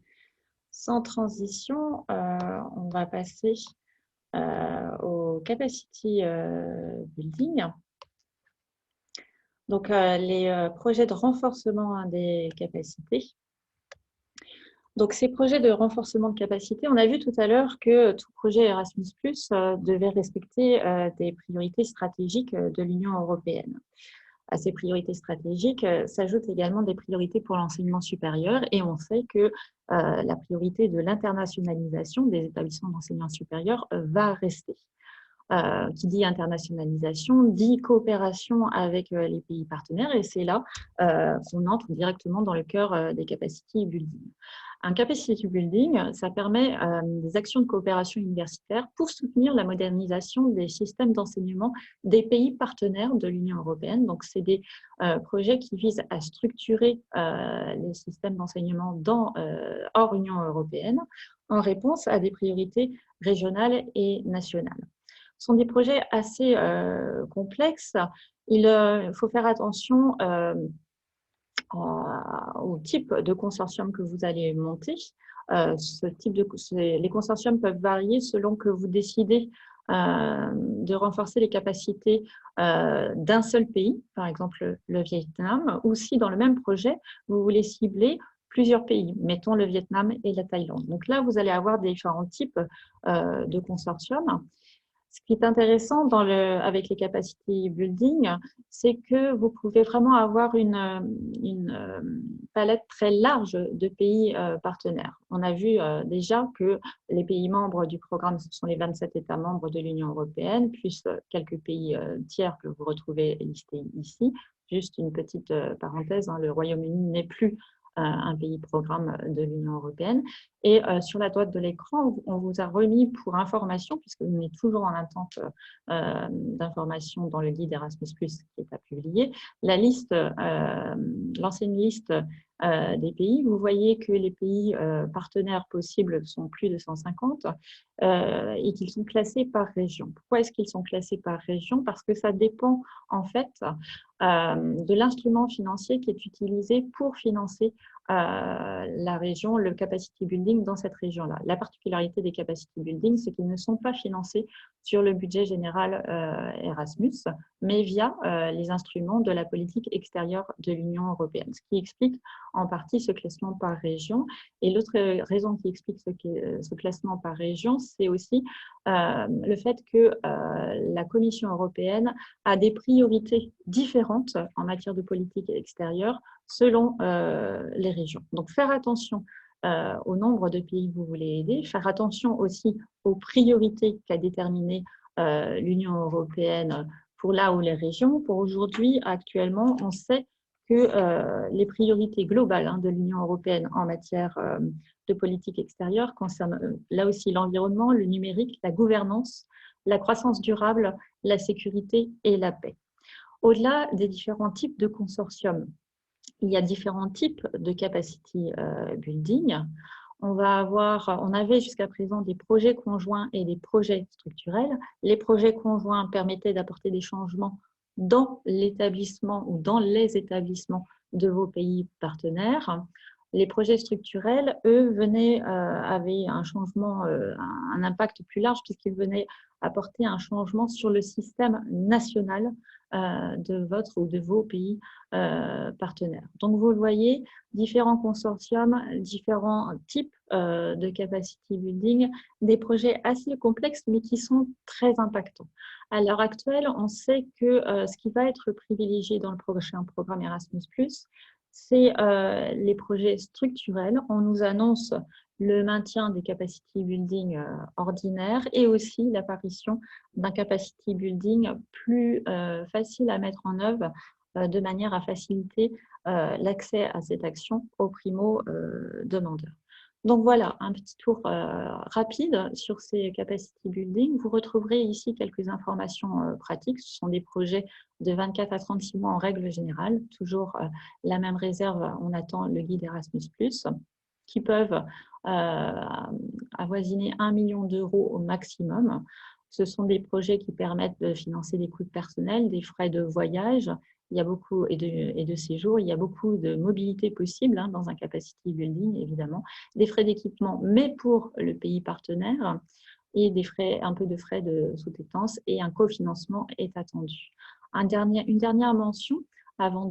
Sans transition, on va passer au capacity building. Donc, les projets de renforcement des capacités. Donc, ces projets de renforcement de capacité, on a vu tout à l'heure que tout projet Erasmus+, devait respecter des priorités stratégiques de l'Union européenne. À ces priorités stratégiques s'ajoutent également des priorités pour l'enseignement supérieur et on sait que la priorité de l'internationalisation des établissements d'enseignement supérieur va rester. Qui dit internationalisation, dit coopération avec les pays partenaires et c'est là qu'on entre directement dans le cœur des capacity building. Un capacity building, ça permet des actions de coopération universitaire pour soutenir la modernisation des systèmes d'enseignement des pays partenaires de l'Union européenne. Donc, c'est des projets qui visent à structurer les systèmes d'enseignement hors Union européenne en réponse à des priorités régionales et nationales. Ce sont des projets assez complexes. Il faut faire attention au type de consortium que vous allez monter. Les consortiums peuvent varier selon que vous décidez de renforcer les capacités d'un seul pays, par exemple le Vietnam, ou si dans le même projet, vous voulez cibler plusieurs pays, mettons le Vietnam et la Thaïlande. Donc là, vous allez avoir différents types de consortiums. Ce qui est intéressant avec les capacity building, c'est que vous pouvez vraiment avoir une palette très large de pays partenaires. On a vu déjà que les pays membres du programme, ce sont les 27 États membres de l'Union européenne, plus quelques pays tiers que vous retrouvez listés ici. Juste une petite parenthèse, le Royaume-Uni n'est plus un pays programme de l'Union européenne. Et sur la droite de l'écran, on vous a remis pour information, puisque vous êtes toujours en attente d'informations dans le guide Erasmus+, qui n'est pas publié, la liste, l'ancienne liste des pays. Vous voyez que les pays partenaires possibles sont plus de 150 et qu'ils sont classés par région. Pourquoi est-ce qu'ils sont classés par région? Parce que ça dépend en fait de l'instrument financier qui est utilisé pour financer la région, le capacity building dans cette région-là. La particularité des capacity building, c'est qu'ils ne sont pas financés sur le budget général Erasmus, mais via les instruments de la politique extérieure de l'Union européenne, ce qui explique en partie ce classement par région. Et l'autre raison qui explique ce classement par région, c'est aussi le fait que la Commission européenne a des priorités différentes en matière de politique extérieure selon les régions. Donc, faire attention au nombre de pays que vous voulez aider, faire attention aussi aux priorités qu'a déterminées l'Union européenne pour là où les régions. Pour aujourd'hui, actuellement, on sait que les priorités globales de l'Union européenne en matière de politique extérieure concernent là aussi l'environnement, le numérique, la gouvernance, la croissance durable, la sécurité et la paix. Au-delà des différents types de consortiums, il y a différents types de capacity building. On avait jusqu'à présent des projets conjoints et des projets structurels. Les projets conjoints permettaient d'apporter des changements dans l'établissement ou dans les établissements de vos pays partenaires. Les projets structurels, eux, avaient un changement, un impact plus large puisqu'ils venaient apporter un changement sur le système national de votre ou de vos pays partenaires. Donc, vous le voyez, différents consortiums, différents types de capacity building, des projets assez complexes, mais qui sont très impactants. À l'heure actuelle, on sait que ce qui va être privilégié dans le prochain programme Erasmus+, c'est les projets structurels. On nous annonce le maintien des capacity building ordinaires et aussi l'apparition d'un capacity building plus facile à mettre en œuvre de manière à faciliter l'accès à cette action aux primo-demandeurs. Donc voilà, un petit tour rapide sur ces capacity building. Vous retrouverez ici quelques informations pratiques. Ce sont des projets de 24 à 36 mois en règle générale. Toujours la même réserve, on attend le guide Erasmus+, qui peuvent avoisiner 1 million d'euros au maximum. Ce sont des projets qui permettent de financer des coûts de personnel, des frais de voyage, il y a beaucoup, et de séjour, il y a beaucoup de mobilité possible dans un capacity building, évidemment, des frais d'équipement, mais pour le pays partenaire, et un peu de frais de sous-traitance, et un cofinancement est attendu. Une dernière mention, avant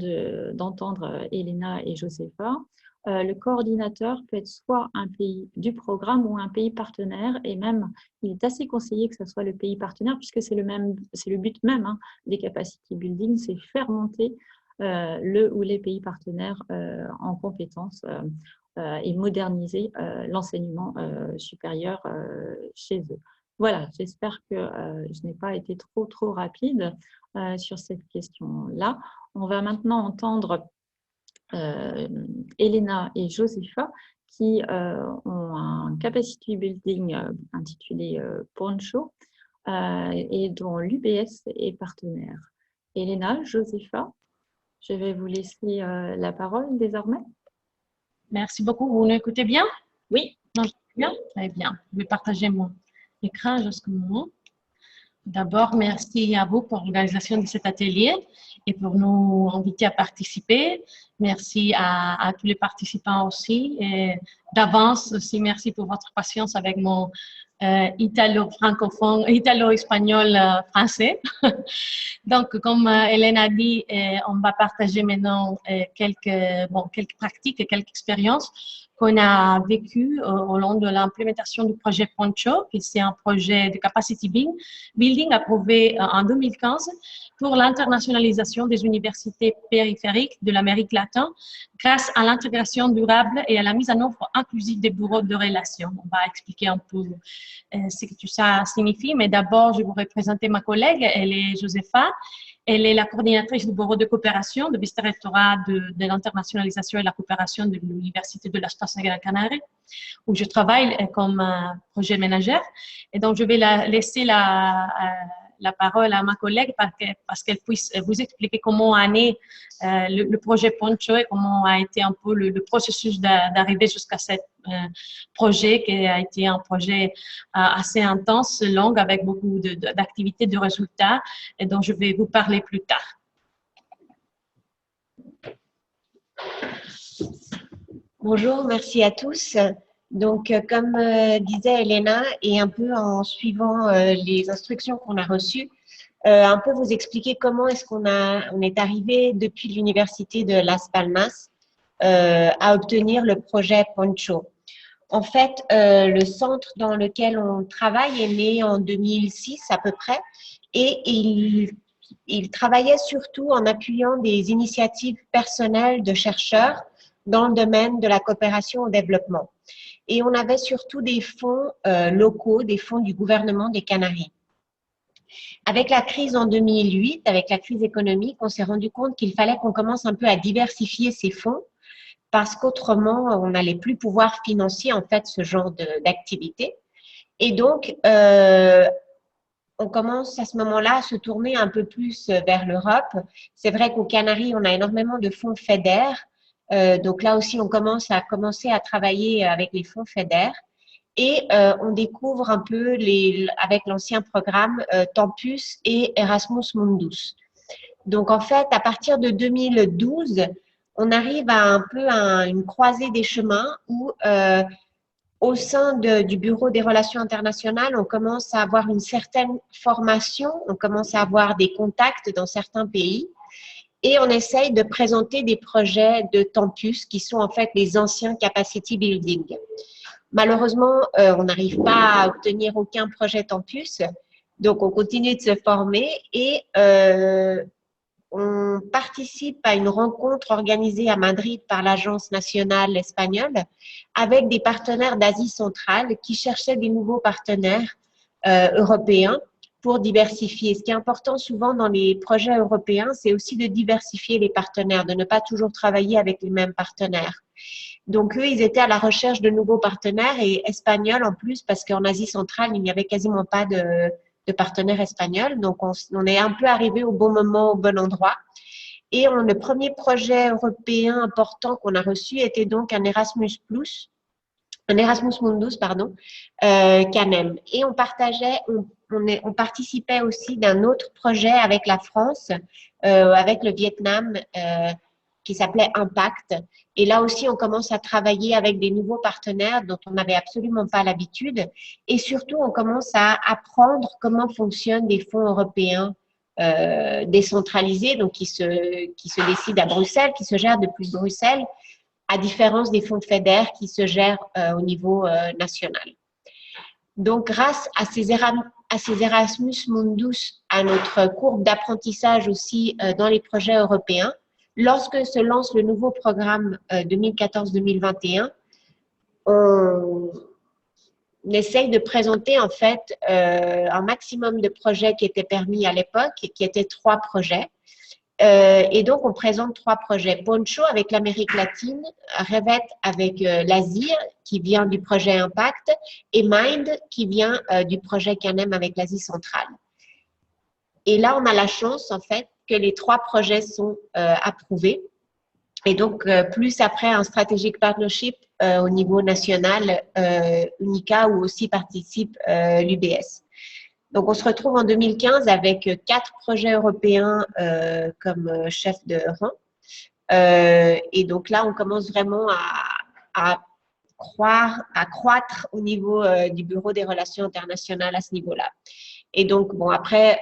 d'entendre Elena et Josefa. Le coordinateur peut être soit un pays du programme ou un pays partenaire, et même il est assez conseillé que ce soit le pays partenaire puisque c'est le but même des capacity building, c'est faire monter le ou les pays partenaires en compétences et moderniser l'enseignement supérieur chez eux. Voilà, j'espère que je n'ai pas été trop rapide sur cette question-là. On va maintenant entendre Elena et Josefa qui ont un capacity building intitulé Poncho et dont l'UBS est partenaire. Elena, Josefa, je vais vous laisser la parole désormais. Merci beaucoup. Vous m'écoutez bien? Oui. Bien? Très bien. Je vais partager mon écran jusqu'au moment. D'abord, merci à vous pour l'organisation de cet atelier et pour nous inviter à participer. Merci à tous les participants aussi. Et d'avance aussi, merci pour votre patience avec mon italo-francophone, italo-espagnol français. Donc, comme Hélène a dit, on va partager maintenant quelques pratiques et quelques expériences qu'on a vécues au long de l'implémentation du projet Poncho, qui c'est un projet de capacity building approuvé en 2015 pour l'internationalisation des universités périphériques de l'Amérique latine grâce à l'intégration durable et à la mise en œuvre inclusive des bureaux de relations. On va expliquer un peu ce que tout ça signifie, mais d'abord, je vais vous présenter ma collègue, elle est Josefa. Elle est la coordinatrice du bureau de coopération du vice-rectorat de l'internationalisation et la coopération de l'Université de las Trois Gran Canaria, où je travaille comme projet manager. Et donc, je vais laisser la parole à ma collègue parce qu'elle puisse vous expliquer comment est né le projet Poncho et comment a été un peu le processus d'arriver jusqu'à ce projet qui a été un projet assez intense, long, avec beaucoup d'activités, de résultats, et dont je vais vous parler plus tard. Bonjour, merci à tous. Donc, comme disait Elena, et un peu en suivant les instructions qu'on a reçues, un peu vous expliquer comment est-ce qu'on est arrivé depuis l'université de Las Palmas à obtenir le projet Poncho. En fait, le centre dans lequel on travaille est né en 2006 à peu près, et il travaillait surtout en appuyant des initiatives personnelles de chercheurs dans le domaine de la coopération au développement. Et on avait surtout des fonds locaux, des fonds du gouvernement des Canaries. Avec la crise en 2008, avec la crise économique, on s'est rendu compte qu'il fallait qu'on commence un peu à diversifier ces fonds parce qu'autrement, on n'allait plus pouvoir financer en fait ce genre d'activité. Et donc, on commence à ce moment-là à se tourner un peu plus vers l'Europe. C'est vrai qu'aux Canaries, on a énormément de fonds FEDER. Donc là aussi, on commence à travailler avec les fonds FEDER et on découvre un peu avec l'ancien programme Tempus et Erasmus Mundus. Donc en fait, à partir de 2012, on arrive à un peu à une croisée des chemins où au sein du Bureau des relations internationales, on commence à avoir une certaine formation, on commence à avoir des contacts dans certains pays. Et on essaye de présenter des projets de Tempus qui sont en fait les anciens capacity building. Malheureusement, on n'arrive pas à obtenir aucun projet Tempus, donc on continue de se former et on participe à une rencontre organisée à Madrid par l'Agence nationale espagnole avec des partenaires d'Asie centrale qui cherchaient des nouveaux partenaires européens pour diversifier. Ce qui est important souvent dans les projets européens, c'est aussi de diversifier les partenaires, de ne pas toujours travailler avec les mêmes partenaires. Donc, eux, ils étaient à la recherche de nouveaux partenaires et espagnols en plus, parce qu'en Asie centrale, il n'y avait quasiment pas de partenaires espagnols. Donc, on est un peu arrivé au bon moment, au bon endroit. Et le premier projet européen important qu'on a reçu était donc un Erasmus Mundus, pardon, CANEM. Et on participait aussi d'un autre projet avec la France, avec le Vietnam, qui s'appelait Impact. Et là aussi, on commence à travailler avec des nouveaux partenaires dont on n'avait absolument pas l'habitude. Et surtout, on commence à apprendre comment fonctionnent des fonds européens décentralisés, donc qui se décident à Bruxelles, qui se gèrent depuis Bruxelles, à différence des fonds FEDER qui se gèrent au niveau national. Donc, grâce à ces Erasmus Mundus, à notre courbe d'apprentissage aussi dans les projets européens, lorsque se lance le nouveau programme 2014-2021, on essaye de présenter en fait un maximum de projets qui étaient permis à l'époque, qui étaient 3 projets. Et donc, on présente 3 projets. Poncho avec l'Amérique latine, Revet avec l'Asie, qui vient du projet Impact, et Mind, qui vient du projet CANEM avec l'Asie centrale. Et là, on a la chance, en fait, que les 3 projets sont approuvés. Et donc, plus après un strategic partnership au niveau national, UNICA, où aussi participe l'UBS. Donc, on se retrouve en 2015 avec 4 projets européens comme chef de rang. Et donc là, on commence vraiment à croître au niveau du Bureau des relations internationales à ce niveau-là. Et donc, bon, après,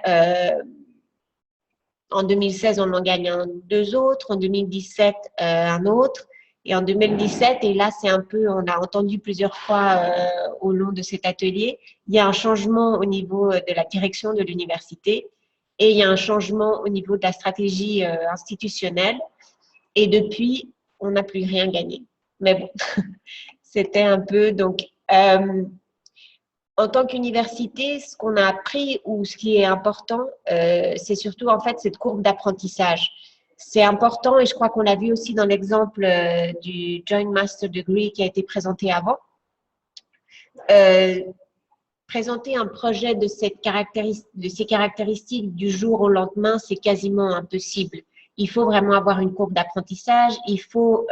en 2016, on en gagne 2 autres. En 2017, un autre. Et en 2017, et là, c'est un peu, on a entendu plusieurs fois au long de cet atelier, il y a un changement au niveau de la direction de l'université et il y a un changement au niveau de la stratégie institutionnelle. Et depuis, on n'a plus rien gagné. Mais bon, c'était un peu, donc, en tant qu'université, ce qu'on a appris ou ce qui est important, c'est surtout en fait cette courbe d'apprentissage. C'est important et je crois qu'on l'a vu aussi dans l'exemple du Joint Master Degree qui a été présenté avant. Présenter un projet de ces caractéristiques du jour au lendemain, c'est quasiment impossible. Il faut vraiment avoir une courbe d'apprentissage, il faut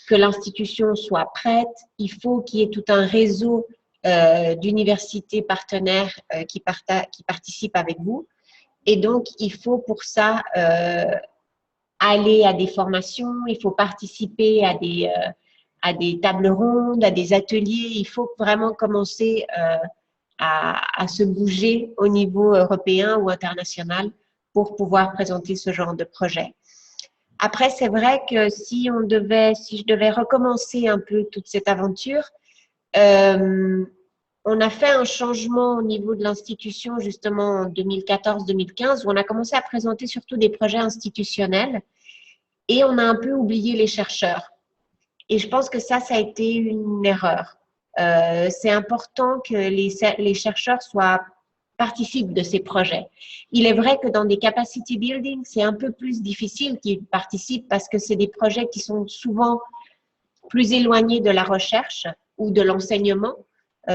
que l'institution soit prête, il faut qu'il y ait tout un réseau d'universités partenaires qui participent avec vous. Et donc, il faut pour ça aller à des formations, il faut participer à des tables rondes, à des ateliers. Il faut vraiment commencer à se bouger au niveau européen ou international pour pouvoir présenter ce genre de projet. Après, c'est vrai que si je devais recommencer un peu toute cette aventure, on a fait un changement au niveau de l'institution justement en 2014-2015 où on a commencé à présenter surtout des projets institutionnels et on a un peu oublié les chercheurs. Et je pense que ça a été une erreur. C'est important que les chercheurs participent de ces projets. Il est vrai que dans des capacity building, c'est un peu plus difficile qu'ils participent parce que c'est des projets qui sont souvent plus éloignés de la recherche ou de l'enseignement,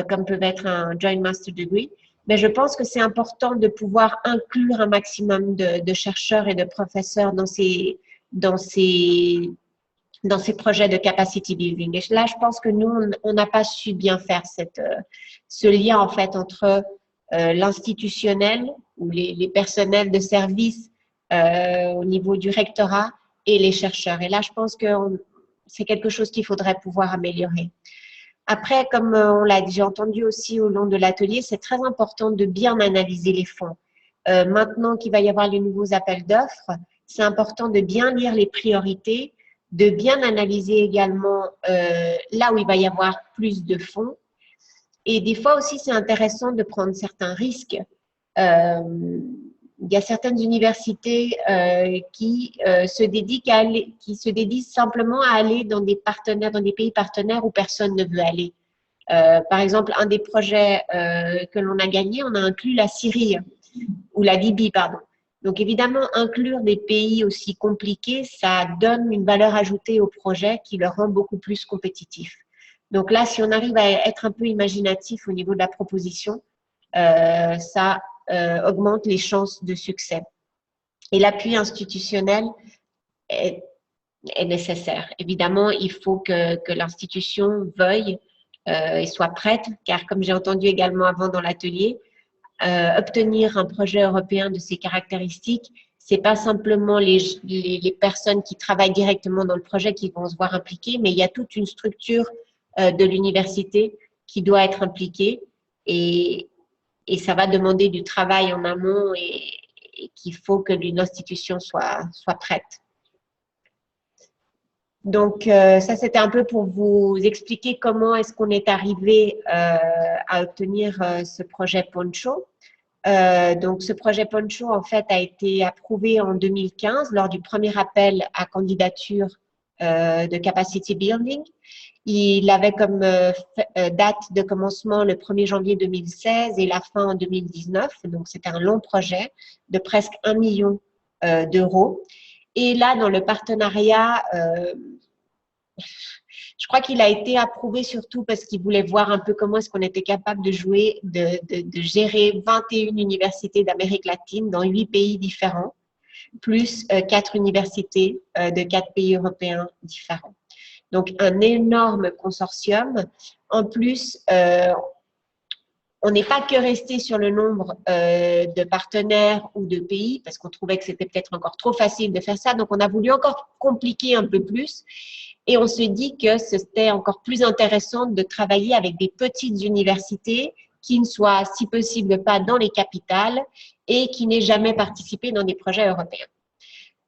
comme peut être un Joint Master Degree. Mais je pense que c'est important de pouvoir inclure un maximum de chercheurs et de professeurs dans ces projets de capacity building. Et là, je pense que nous, on n'a pas su bien faire ce lien en fait entre l'institutionnel ou les personnels de service au niveau du rectorat et les chercheurs. Et là, je pense que c'est quelque chose qu'il faudrait pouvoir améliorer. Après, comme on l'a déjà entendu aussi au long de l'atelier, c'est très important de bien analyser les fonds. Maintenant qu'il va y avoir les nouveaux appels d'offres, c'est important de bien lire les priorités, de bien analyser également là où il va y avoir plus de fonds. Et des fois aussi, c'est intéressant de prendre certains risques. Il y a certaines universités qui se dédient simplement à aller dans des pays partenaires où personne ne veut aller. Par exemple, un des projets que l'on a gagné, on a inclus la Syrie ou la Libye, pardon. Donc évidemment, inclure des pays aussi compliqués, ça donne une valeur ajoutée au projet qui le rend beaucoup plus compétitif. Donc là, si on arrive à être un peu imaginatif au niveau de la proposition, ça augmente les chances de succès. Et l'appui institutionnel est nécessaire. Évidemment, il faut que l'institution veuille et soit prête, car comme j'ai entendu également avant dans l'atelier, obtenir un projet européen de ces caractéristiques, c'est pas simplement les personnes qui travaillent directement dans le projet qui vont se voir impliquées, mais il y a toute une structure de l'université qui doit être impliquée et ça va demander du travail en amont et qu'il faut que l'institution soit prête. Donc, ça, c'était un peu pour vous expliquer comment est-ce qu'on est arrivé à obtenir ce projet Poncho. Donc, ce projet Poncho, en fait, a été approuvé en 2015 lors du premier appel à candidature de Capacity Building. Il avait comme date de commencement le 1er janvier 2016 et la fin en 2019. Donc, c'était un long projet de presque 1 million d'euros. Et là, dans le partenariat, je crois qu'il a été approuvé surtout parce qu'il voulait voir un peu comment est-ce qu'on était capable de gérer 21 universités d'Amérique latine dans 8 pays différents, plus 4 universités de 4 pays européens différents. Donc, un énorme consortium. En plus, on n'est pas que resté sur le nombre de partenaires ou de pays parce qu'on trouvait que c'était peut-être encore trop facile de faire ça. Donc, on a voulu encore compliquer un peu plus et on se dit que c'était encore plus intéressant de travailler avec des petites universités qui ne soient, si possible, pas dans les capitales et qui n'aient jamais participé dans des projets européens.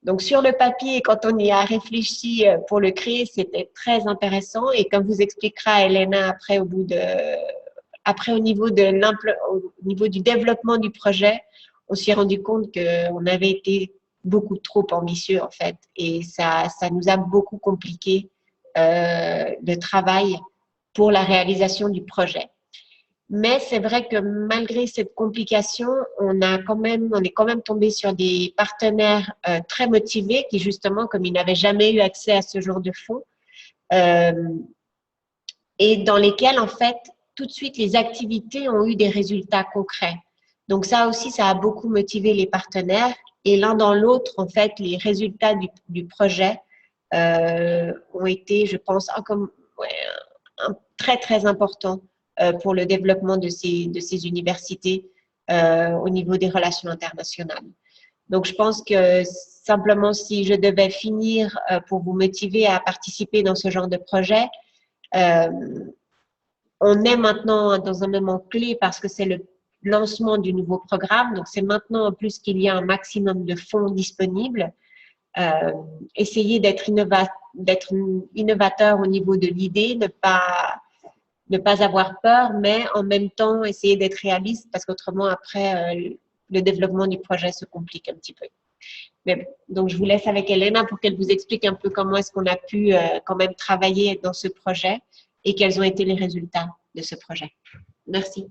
Donc, sur le papier, quand on y a réfléchi pour le créer, c'était très intéressant. Et comme vous expliquera Elena après, au niveau du développement du projet, on s'est rendu compte qu'on avait été beaucoup trop ambitieux, en fait. Et ça nous a beaucoup compliqué le travail pour la réalisation du projet. Mais c'est vrai que malgré cette complication, on est quand même tombé sur des partenaires très motivés qui justement, comme ils n'avaient jamais eu accès à ce genre de fonds, et dans lesquels en fait tout de suite les activités ont eu des résultats concrets. Donc ça aussi, ça a beaucoup motivé les partenaires et l'un dans l'autre, en fait, les résultats du projet ont été, je pense, très très importants pour le développement de ces universités au niveau des relations internationales. Donc je pense que simplement si je devais finir pour vous motiver à participer dans ce genre de projet, on est maintenant dans un moment clé parce que c'est le lancement du nouveau programme. Donc, c'est maintenant en plus qu'il y a un maximum de fonds disponibles. Essayer d'être innovateur au niveau de l'idée, ne pas avoir peur, mais en même temps, essayer d'être réaliste parce qu'autrement, après, le développement du projet se complique un petit peu. Mais bon, donc, je vous laisse avec Elena pour qu'elle vous explique un peu comment est-ce qu'on a pu quand même travailler dans ce projet et quels ont été les résultats de ce projet. Merci.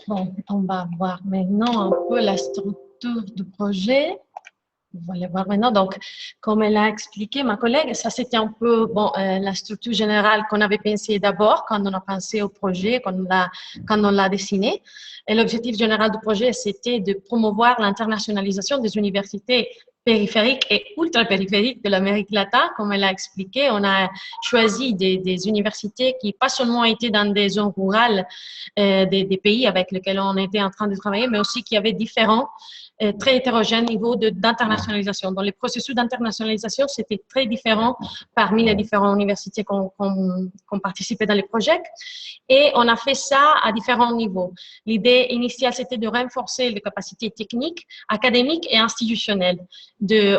Bon, on va voir maintenant un peu la structure du projet. Vous allez voir maintenant. Donc, comme elle a expliqué, ma collègue, ça c'était un peu la structure générale qu'on avait pensé d'abord quand on a pensé au projet, quand on l'a dessiné. Et l'objectif général du projet, c'était de promouvoir l'internationalisation des universités périphériques et ultra-périphériques de l'Amérique latine. Comme elle a expliqué, on a choisi des universités qui pas seulement étaient dans des zones rurales des pays avec lesquels on était en train de travailler, mais aussi qui avaient différents très hétérogène niveau d'internationalisation. Dans les processus d'internationalisation, c'était très différent parmi les différentes universités qu'on participait dans les projets. Et on a fait ça à différents niveaux. L'idée initiale, c'était de renforcer les capacités techniques, académiques et institutionnelles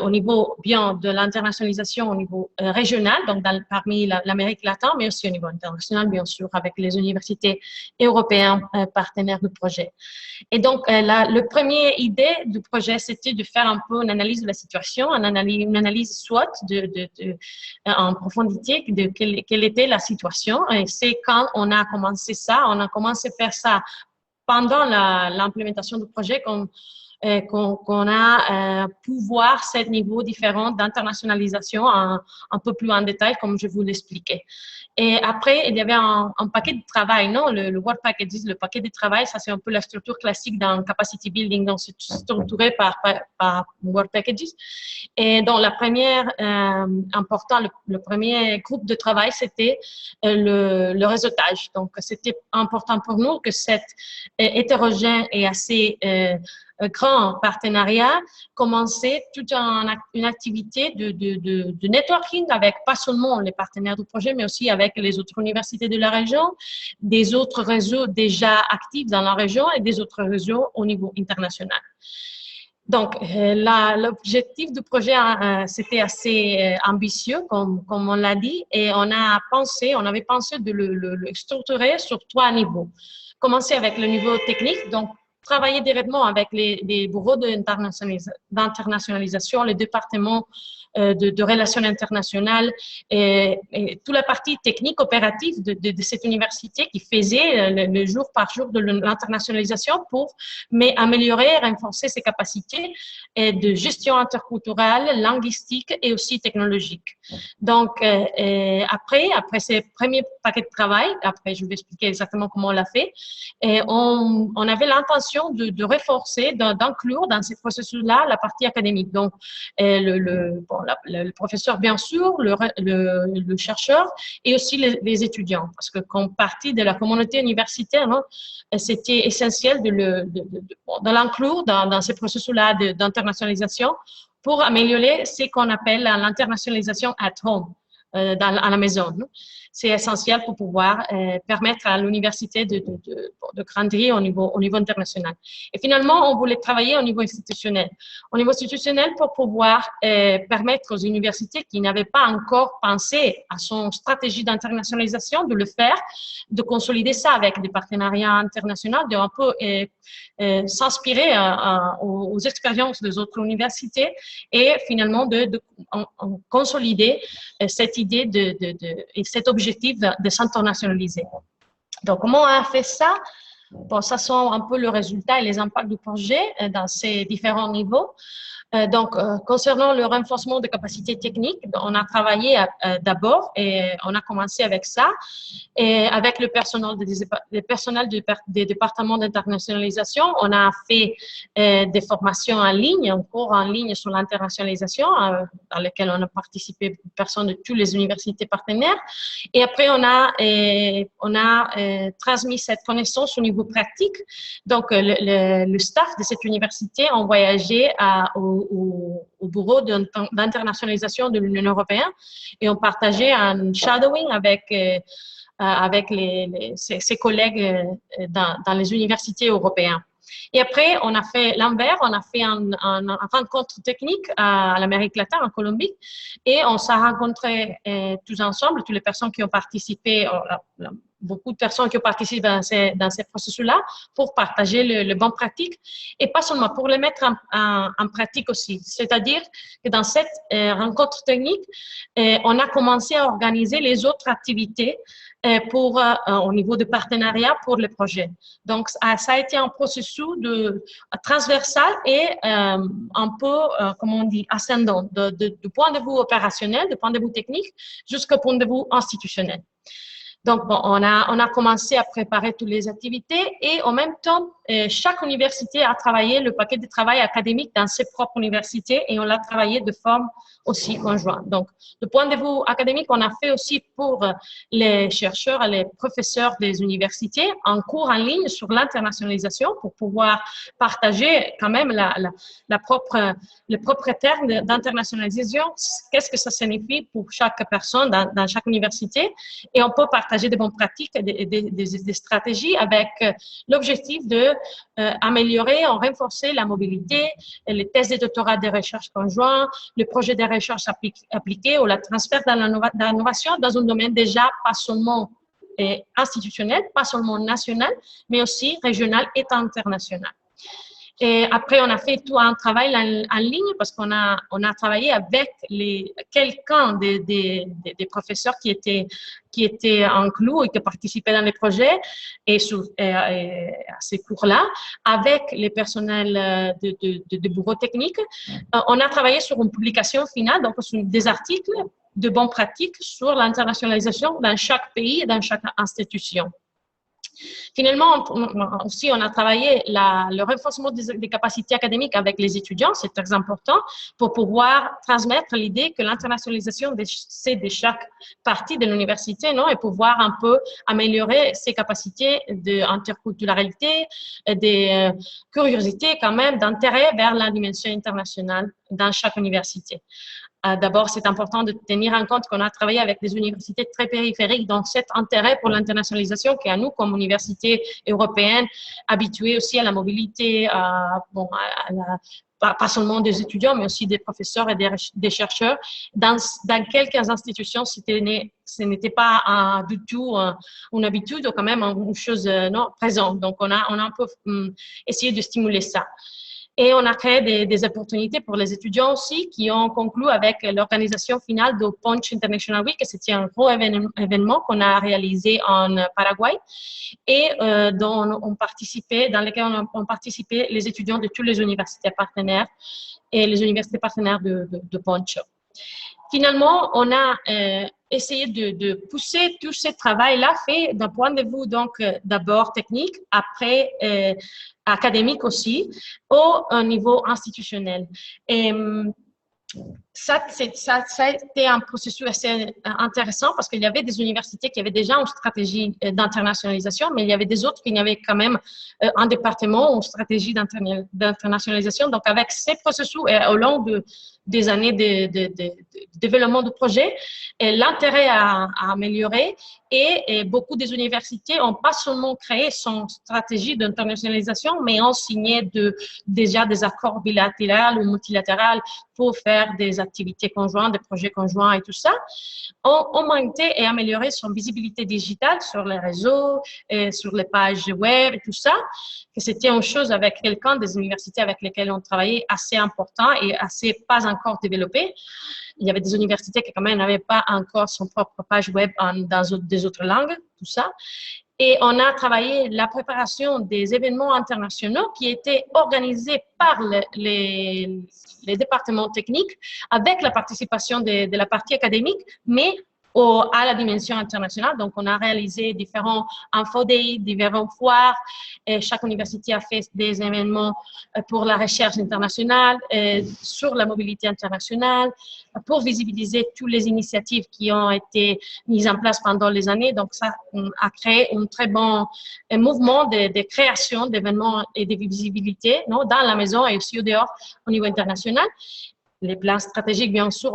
au niveau bien de l'internationalisation au niveau régional, donc parmi l'Amérique latine, mais aussi au niveau international, bien sûr, avec les universités européennes partenaires du projet. Et donc, la première idée du projet, c'était de faire un peu une analyse de la situation, une analyse SWOT en profondité de quelle était la situation. Et c'est quand on a commencé ça, on a commencé à faire ça pendant l'implémentation du projet qu'on a pu voir ce niveau différent d'internationalisation un peu plus en détail, comme je vous l'expliquais. Et après, il y avait un paquet de travail, non? Le Work Packages, le paquet de travail, ça c'est un peu la structure classique dans Capacity Building, donc c'est structuré par Work Packages. Et donc, la première le premier groupe de travail, c'était le réseautage. Donc, c'était important pour nous que cette hétérogène et assez grand partenariat commençait toute une activité de networking avec pas seulement les partenaires du projet, mais aussi avec les autres universités de la région, des autres réseaux déjà actifs dans la région et des autres réseaux au niveau international. Donc, l'objectif du projet, c'était assez ambitieux, comme on l'a dit, et on avait pensé de le structurer sur 3 niveaux. Commencer avec le niveau technique, donc travailler directement avec les bureaux d'internationalisation, les départements de relations internationales et toute la partie technique opérative de cette université qui faisait le jour par jour de l'internationalisation pour améliorer, renforcer ses capacités de gestion interculturelle, linguistique et aussi technologique. Donc, après ces premiers paquets de travail, après je vais expliquer exactement comment on l'a fait, et on avait l'intention de renforcer, d'inclure dans ces processus-là la partie académique. Donc, le professeur, bien sûr, le chercheur et aussi les étudiants. Parce que comme partie de la communauté universitaire, hein, c'était essentiel de l'inclure dans ces processus-là d'internationalisation pour améliorer ce qu'on appelle l'internationalisation at home, à la maison. C'est essentiel pour pouvoir permettre à l'université de grandir au niveau international. Et finalement, on voulait travailler au niveau institutionnel. Au niveau institutionnel, pour pouvoir permettre aux universités qui n'avaient pas encore pensé à son stratégie d'internationalisation de le faire, de consolider ça avec des partenariats internationaux, de un peu s'inspirer aux expériences des autres universités et finalement de ont consolidé cette idée et cet objectif de s'internationaliser. Donc, comment on a fait ça? Bon, ça sont un peu le résultat et les impacts du projet dans ces différents niveaux. Donc, concernant le renforcement des capacités techniques, on a travaillé d'abord et on a commencé avec ça et avec le personnel des départements d'internationalisation. On a fait des formations en ligne, un cours en ligne sur l'internationalisation dans lequel on a participé des personnes de toutes les universités partenaires. Et après, on a transmis cette connaissance au niveau pratique. Donc, le staff de cette université ont voyagé au bureau d'internationalisation de l'Union européenne et ont partagé un shadowing avec ses collègues dans les universités européennes. Et après, on a fait l'envers, on a fait une rencontre technique à l'Amérique latine, en Colombie, et on s'est rencontrés tous ensemble, toutes les personnes qui ont participé, beaucoup de personnes qui ont participé dans ces processus-là pour partager le bon pratique et pas seulement pour les mettre en pratique aussi. C'est-à-dire que dans cette rencontre technique, on a commencé à organiser les autres activités au niveau de partenariat pour le projet. Donc, ça a été un processus transversal et un peu, comment on dit, ascendant, du point de vue opérationnel, du point de vue technique, jusqu'au point de vue institutionnel. Donc, bon, on a commencé à préparer toutes les activités et en même temps, chaque université a travaillé le paquet de travail académique dans ses propres universités et on l'a travaillé de forme aussi conjointe. Donc, du point de vue académique, on a fait aussi pour les chercheurs et les professeurs des universités un cours en ligne sur l'internationalisation pour pouvoir partager quand même le propre terme d'internationalisation. Qu'est-ce que ça signifie pour chaque personne dans chaque université? Et on peut partager des bonnes pratiques et des stratégies avec l'objectif de améliorer, renforcer la mobilité, les tests de doctorat de recherche conjoints, le projet de recherche appliqué ou le transfert de l'innovation dans un domaine déjà pas seulement institutionnel, pas seulement national, mais aussi régional et international. Et après, on a fait tout un travail en ligne parce qu'on a travaillé avec quelqu'un des professeurs qui étaient inclus et qui participaient dans les projets et à ces cours-là, avec les personnels de bureau technique. On a travaillé sur une publication finale, donc sur des articles de bonnes pratiques sur l'internationalisation dans chaque pays et dans chaque institution. Finalement, aussi, on a travaillé le renforcement des capacités académiques avec les étudiants, c'est très important, pour pouvoir transmettre l'idée que l'internationalisation, c'est de chaque partie de l'université, non, et pouvoir un peu améliorer ses capacités d'interculturalité, de curiosité quand même, d'intérêt vers la dimension internationale dans chaque université. D'abord, c'est important de tenir en compte qu'on a travaillé avec des universités très périphériques, donc cet intérêt pour l'internationalisation qui est à nous, comme université européenne, habituée aussi à la mobilité, pas seulement des étudiants, mais aussi des professeurs et des chercheurs. Dans quelques institutions, ce n'était pas du tout une habitude, ou quand même une chose présente. Donc, on a un peu essayé de stimuler ça. Et on a créé des opportunités pour les étudiants aussi qui ont conclu avec l'organisation finale de Punch International Week. C'était un gros événement qu'on a réalisé en Paraguay et dans lequel ont participé les étudiants de toutes les universités partenaires et les universités partenaires de Punch. Finalement, on a essayé de pousser tout ce travail-là fait d'un point de vue donc d'abord technique, après académique aussi, au niveau institutionnel. Et ça a été un processus assez intéressant parce qu'il y avait des universités qui avaient déjà une stratégie d'internationalisation, mais il y avait des autres qui n'avaient quand même un département ou une stratégie d'internationalisation. Donc, avec ces processus et au long des années de développement du projet, l'intérêt a amélioré et beaucoup des universités n'ont pas seulement créé son stratégie d'internationalisation, mais ont signé déjà des accords bilatéraux ou multilatéraux pour faire des activités conjointes, des projets conjoints et tout ça, ont augmenté et amélioré son visibilité digitale sur les réseaux, et sur les pages web et tout ça, que c'était une chose avec quelqu'un des universités avec lesquelles on travaillait assez important et assez pas encore développé. Il y avait des universités qui quand même n'avaient pas encore son propre page web dans des autres langues, tout ça. Et on a travaillé la préparation des événements internationaux qui étaient organisés par les départements techniques avec la participation de la partie académique, mais à la dimension internationale. Donc, on a réalisé différents info days, différents foires. Et chaque université a fait des événements pour la recherche internationale, sur la mobilité internationale, pour visibiliser toutes les initiatives qui ont été mises en place pendant les années. Donc, ça a créé un très bon mouvement de création d'événements et de visibilité, non, dans la maison et aussi au dehors au niveau international. Les plans stratégiques, bien sûr,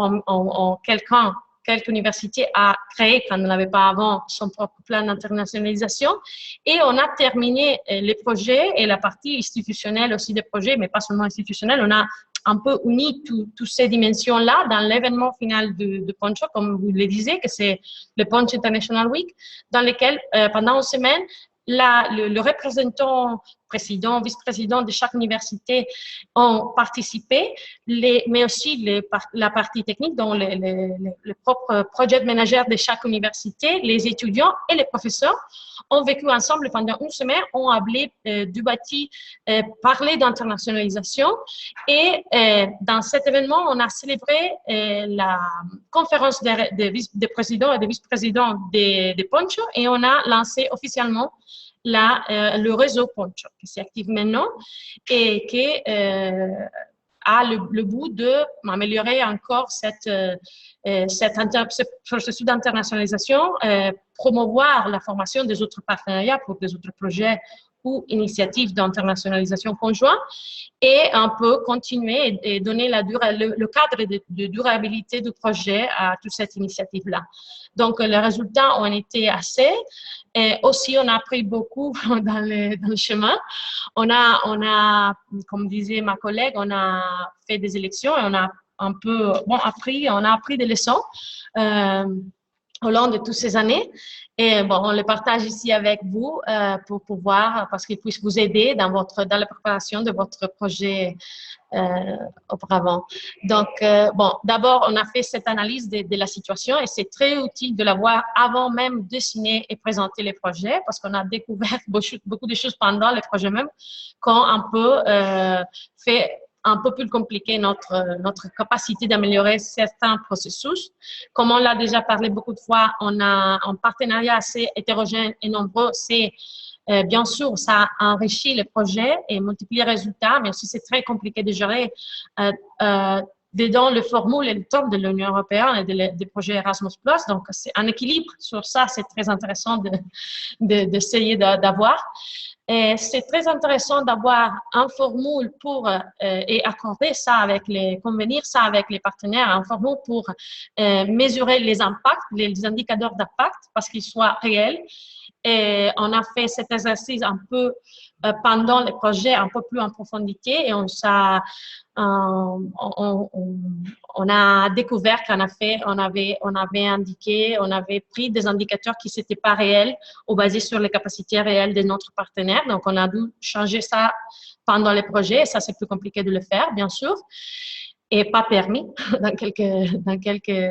quelques universités a créé, quand on n'avait pas avant, son propre plan d'internationalisation. Et on a terminé les projets et la partie institutionnelle aussi des projets, mais pas seulement institutionnelle. On a un peu uni toutes ces dimensions-là dans l'événement final de Poncho, comme vous le disiez, que c'est le Poncho International Week, dans lequel, pendant une semaine, le représentant, président, vice-président de chaque université ont participé, mais aussi la partie technique, dont le propre project manager de chaque université, les étudiants et les professeurs ont vécu ensemble pendant une semaine, ont appelé du bâti, parlé d'internationalisation. Et dans cet événement, on a célébré la conférence des présidents et des vice-présidents de Poncho et on a lancé officiellement le réseau Poncho, qui s'active maintenant et qui a le but d'améliorer encore ce processus d'internationalisation, promouvoir la formation des autres partenariats pour des autres projets ou initiatives d'internationalisation conjointe et un peu continuer et donner le cadre de durabilité du projet à toute cette initiative-là. Donc, les résultats ont été assez. Et aussi, on a appris beaucoup dans le chemin. On a, comme disait ma collègue, on a fait des élections et on a un peu appris des leçons au long de toutes ces années. Et bon, on les partage ici avec vous pour pouvoir, parce qu'ils puissent vous aider dans la préparation de votre projet auparavant. Donc, d'abord, on a fait cette analyse de la situation et c'est très utile de la voir avant même de signer et présenter les projets parce qu'on a découvert beaucoup de choses pendant les projets même qu'on un peu fait un peu plus compliqué notre capacité d'améliorer certains processus. Comme on l'a déjà parlé beaucoup de fois, on a un partenariat assez hétérogène et nombreux. C'est bien sûr, ça enrichit le projet et multiplie les résultats, mais aussi c'est très compliqué de gérer dedans le formule et le temps de l'Union européenne et des projets Erasmus+. Donc, c'est un équilibre sur ça, c'est très intéressant d'essayer d'avoir. Et c'est très intéressant d'avoir un formule et accorder ça convenir ça avec les partenaires, un formule pour mesurer les impacts, les indicateurs d'impact, parce qu'ils soient réels. Et on a fait cet exercice un peu pendant les projets, un peu plus en profondité, et on a découvert on avait pris des indicateurs qui n'étaient pas réels ou basés sur les capacités réelles de notre partenaire. Donc, on a dû changer ça pendant les projets, et ça, c'est plus compliqué de le faire, bien sûr, et pas permis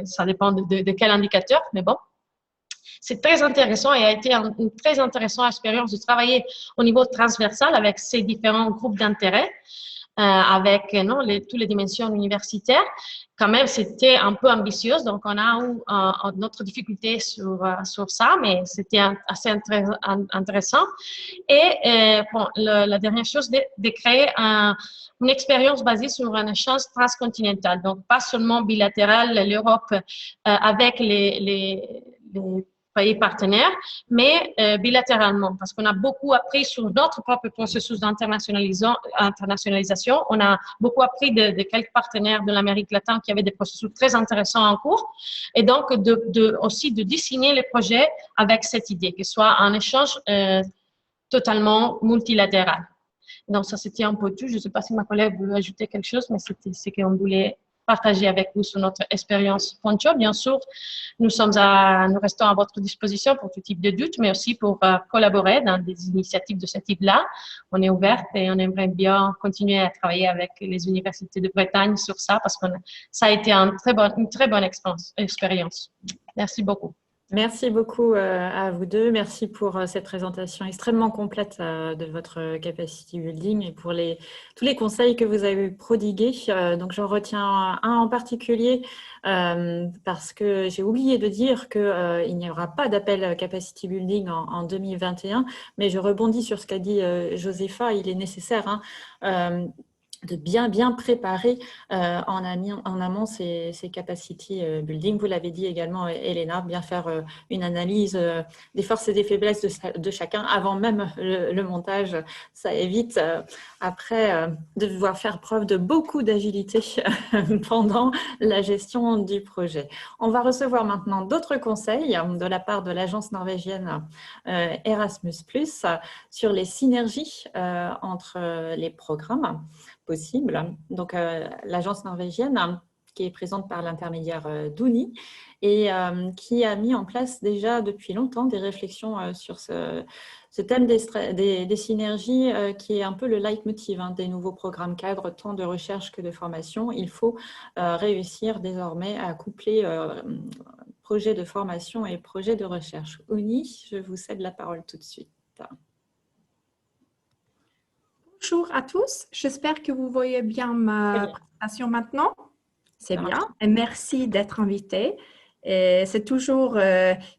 ça dépend de quel indicateur, mais bon. C'est très intéressant et a été une très intéressante expérience de travailler au niveau transversal avec ces différents groupes d'intérêt, avec toutes les dimensions universitaires. Quand même, c'était un peu ambitieux, donc on a eu notre difficulté sur ça, mais c'était assez intéressant. Et la dernière chose, de créer une expérience basée sur un échange transcontinental, donc pas seulement bilatéral, l'Europe avec les pays partenaires, mais bilatéralement, parce qu'on a beaucoup appris sur notre propre processus d'internationalisation. On a beaucoup appris de quelques partenaires de l'Amérique latine qui avaient des processus très intéressants en cours, et donc aussi de dessiner les projets avec cette idée, que ce soit un échange totalement multilatéral. Donc, ça, c'était un peu tout. Je ne sais pas si ma collègue veut ajouter quelque chose, mais c'est ce qu'on voulait partager avec vous sur notre expérience Poncho. Bien sûr, nous restons à votre disposition pour tout type de doute, mais aussi pour collaborer dans des initiatives de ce type-là. On est ouverte et on aimerait bien continuer à travailler avec les universités de Bretagne sur ça parce que ça a été une très bonne expérience. Merci beaucoup. Merci beaucoup à vous deux. Merci pour cette présentation extrêmement complète de votre capacity building et pour tous les conseils que vous avez prodigués. Donc, j'en retiens un en particulier parce que j'ai oublié de dire qu'il n'y aura pas d'appel capacity building en 2021, mais je rebondis sur ce qu'a dit Josepha. Il est nécessaire de bien préparer en amont ces capacity building. Vous l'avez dit également, Elena, bien faire une analyse des forces et des faiblesses de chacun avant même le montage. Ça évite après de devoir faire preuve de beaucoup d'agilité pendant la gestion du projet. On va recevoir maintenant d'autres conseils de la part de l'agence norvégienne Erasmus+, sur les synergies entre les programmes possible. Donc, l'agence norvégienne qui est présente par l'intermédiaire d'UNI et qui a mis en place déjà depuis longtemps des réflexions sur ce thème des synergies qui est un peu le leitmotiv des nouveaux programmes cadres, tant de recherche que de formation. Il faut réussir désormais à coupler projet de formation et projet de recherche. UNI, je vous cède la parole tout de suite. Bonjour à tous, j'espère que vous voyez bien ma présentation maintenant. C'est bien, et merci d'être invité. C'est toujours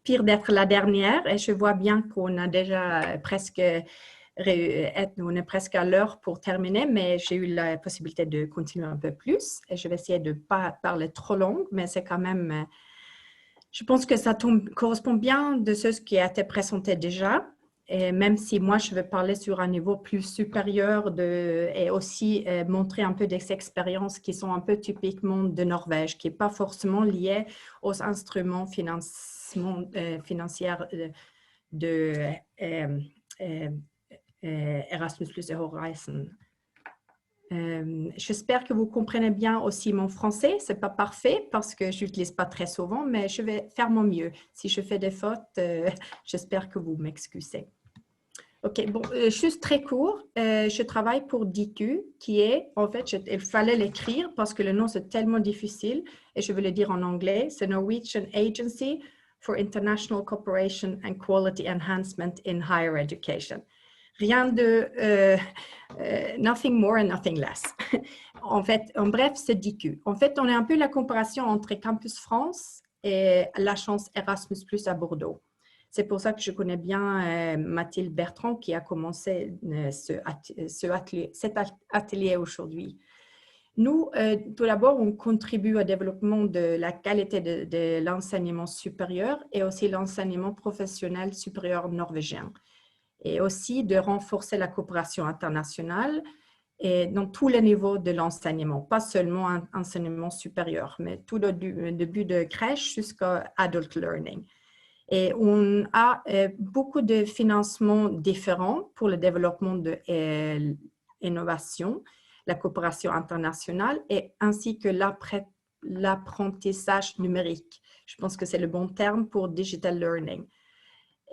pire d'être la dernière et je vois bien qu'on a déjà presque à l'heure pour terminer, mais j'ai eu la possibilité de continuer un peu plus et je vais essayer de ne pas parler trop long, mais c'est quand même, je pense que ça correspond bien de ce qui a été présenté déjà. Et même si moi, je veux parler sur un niveau plus supérieur et aussi montrer un peu des expériences qui sont un peu typiquement de Norvège, qui n'est pas forcément liées aux instruments financiers de Erasmus+ et Horizon. J'espère que vous comprenez bien aussi mon français. Ce n'est pas parfait parce que je n'utilise pas très souvent, mais je vais faire mon mieux. Si je fais des fautes, j'espère que vous m'excusez. OK, bon, juste très court, je travaille pour DICU, qui est, en fait, il fallait l'écrire parce que le nom c'est tellement difficile et je vais le dire en anglais, c'est Norwegian Agency for International Cooperation and Quality Enhancement in Higher Education. Rien de, nothing more and nothing less. En fait, en bref, c'est DICU. En fait, on est un peu la comparaison entre Campus France et l'agence Erasmus+ à Bordeaux. C'est pour ça que je connais bien Mathilde Bertrand qui a commencé cet atelier aujourd'hui. Nous, tout d'abord, on contribue au développement de la qualité de l'enseignement supérieur et aussi l'enseignement professionnel supérieur norvégien. Et aussi de renforcer la coopération internationale et dans tous les niveaux de l'enseignement, pas seulement un enseignement supérieur, mais tout le début de crèche jusqu'à adult learning. Et on a beaucoup de financements différents pour le développement de l'innovation, la coopération internationale et ainsi que l'apprentissage numérique. Je pense que c'est le bon terme pour digital learning.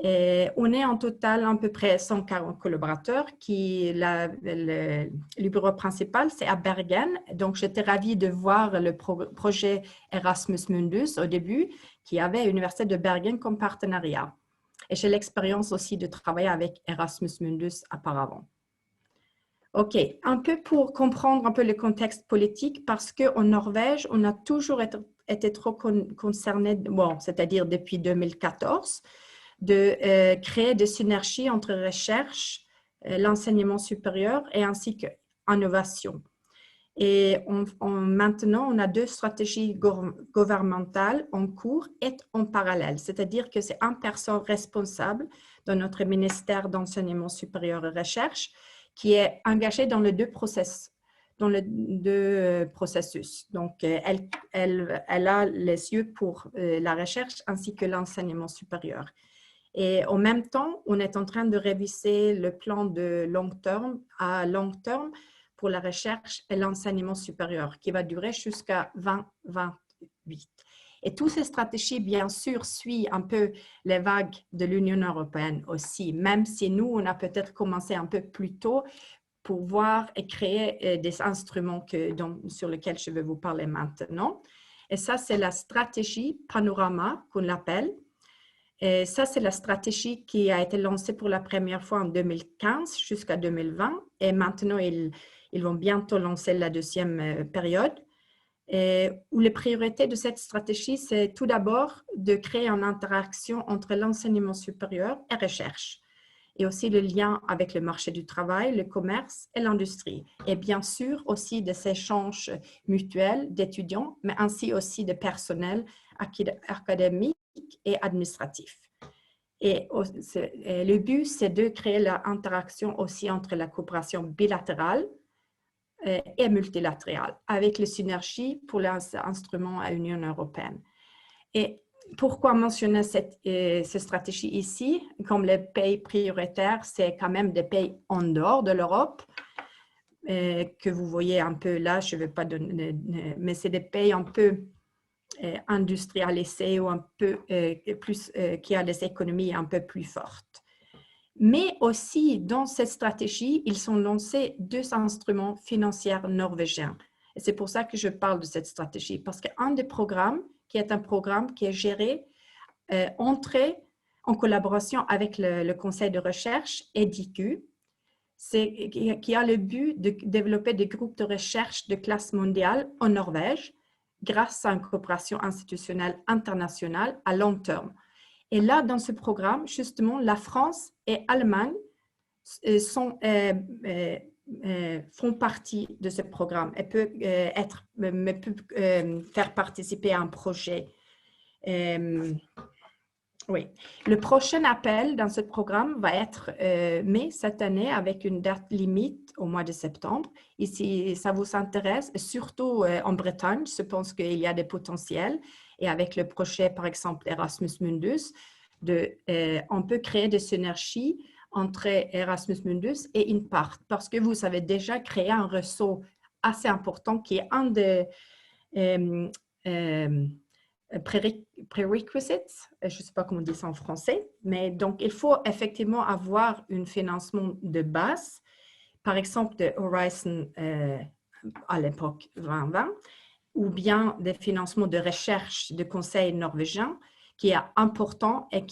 Et on est en total à peu près 140 collaborateurs. Le bureau principal, c'est à Bergen. Donc, j'étais ravie de voir le projet Erasmus Mundus au début, qui avait l'Université de Bergen comme partenariat. Et j'ai l'expérience aussi de travailler avec Erasmus Mundus auparavant. OK, un peu pour comprendre un peu le contexte politique, parce qu'en Norvège, on a toujours été trop concernés, bon, c'est-à-dire depuis 2014, de créer des synergies entre recherche, l'enseignement supérieur et ainsi que innovation. Et maintenant, on a 2 stratégies gouvernementales en cours et en parallèle, c'est-à-dire que c'est une personne responsable dans notre ministère d'enseignement supérieur et recherche qui est engagée dans les 2 processus. Donc, elle a les yeux pour la recherche ainsi que l'enseignement supérieur. Et en même temps, on est en train de réviser le plan de long terme pour la recherche et l'enseignement supérieur qui va durer jusqu'à 2028. Et toutes ces stratégies, bien sûr, suivent un peu les vagues de l'Union européenne aussi, même si nous, on a peut-être commencé un peu plus tôt pour voir et créer des instruments sur lesquels je vais vous parler maintenant. Et ça, c'est la stratégie Panorama qu'on l'appelle. Et ça, c'est la stratégie qui a été lancée pour la première fois en 2015 jusqu'à 2020. Et maintenant, ils vont bientôt lancer la deuxième période. Où les priorités de cette stratégie, c'est tout d'abord de créer une interaction entre l'enseignement supérieur et la recherche, et aussi le lien avec le marché du travail, le commerce et l'industrie. Et bien sûr, aussi des échanges mutuels d'étudiants, mais ainsi aussi de personnel académique et administratif. Et le but, c'est de créer l'interaction aussi entre la coopération bilatérale et multilatérale, avec les synergies pour les instruments à l'Union européenne. Et pourquoi mentionner cette stratégie ici? Comme les pays prioritaires, c'est quand même des pays en dehors de l'Europe, que vous voyez un peu là, je ne vais pas donner, mais c'est des pays un peu industrialisés ou un peu plus, qui ont des économies un peu plus fortes. Mais aussi, dans cette stratégie, ils ont lancé 2 instruments financiers norvégiens. Et c'est pour ça que je parle de cette stratégie, parce qu'un des programmes, qui est un programme qui est géré en collaboration avec le Conseil de recherche et DICU, qui a le but de développer des groupes de recherche de classe mondiale en Norvège grâce à une coopération institutionnelle internationale à long terme. Et là, dans ce programme, justement, la France et l'Allemagne font partie de ce programme et peuvent faire participer à un projet. Oui. Le prochain appel dans ce programme va être mai cette année avec une date limite au mois de septembre. Et si ça vous intéresse, surtout en Bretagne, je pense qu'il y a des potentiels. Et avec le projet, par exemple, Erasmus Mundus, on peut créer des synergies entre Erasmus Mundus et INPART, parce que vous avez déjà créé un réseau assez important qui est un des prerequisites, je ne sais pas comment on dit ça en français, mais donc il faut effectivement avoir un financement de base, par exemple de Horizon à l'époque 2020, ou bien des financements de recherche de conseil norvégien qui est important et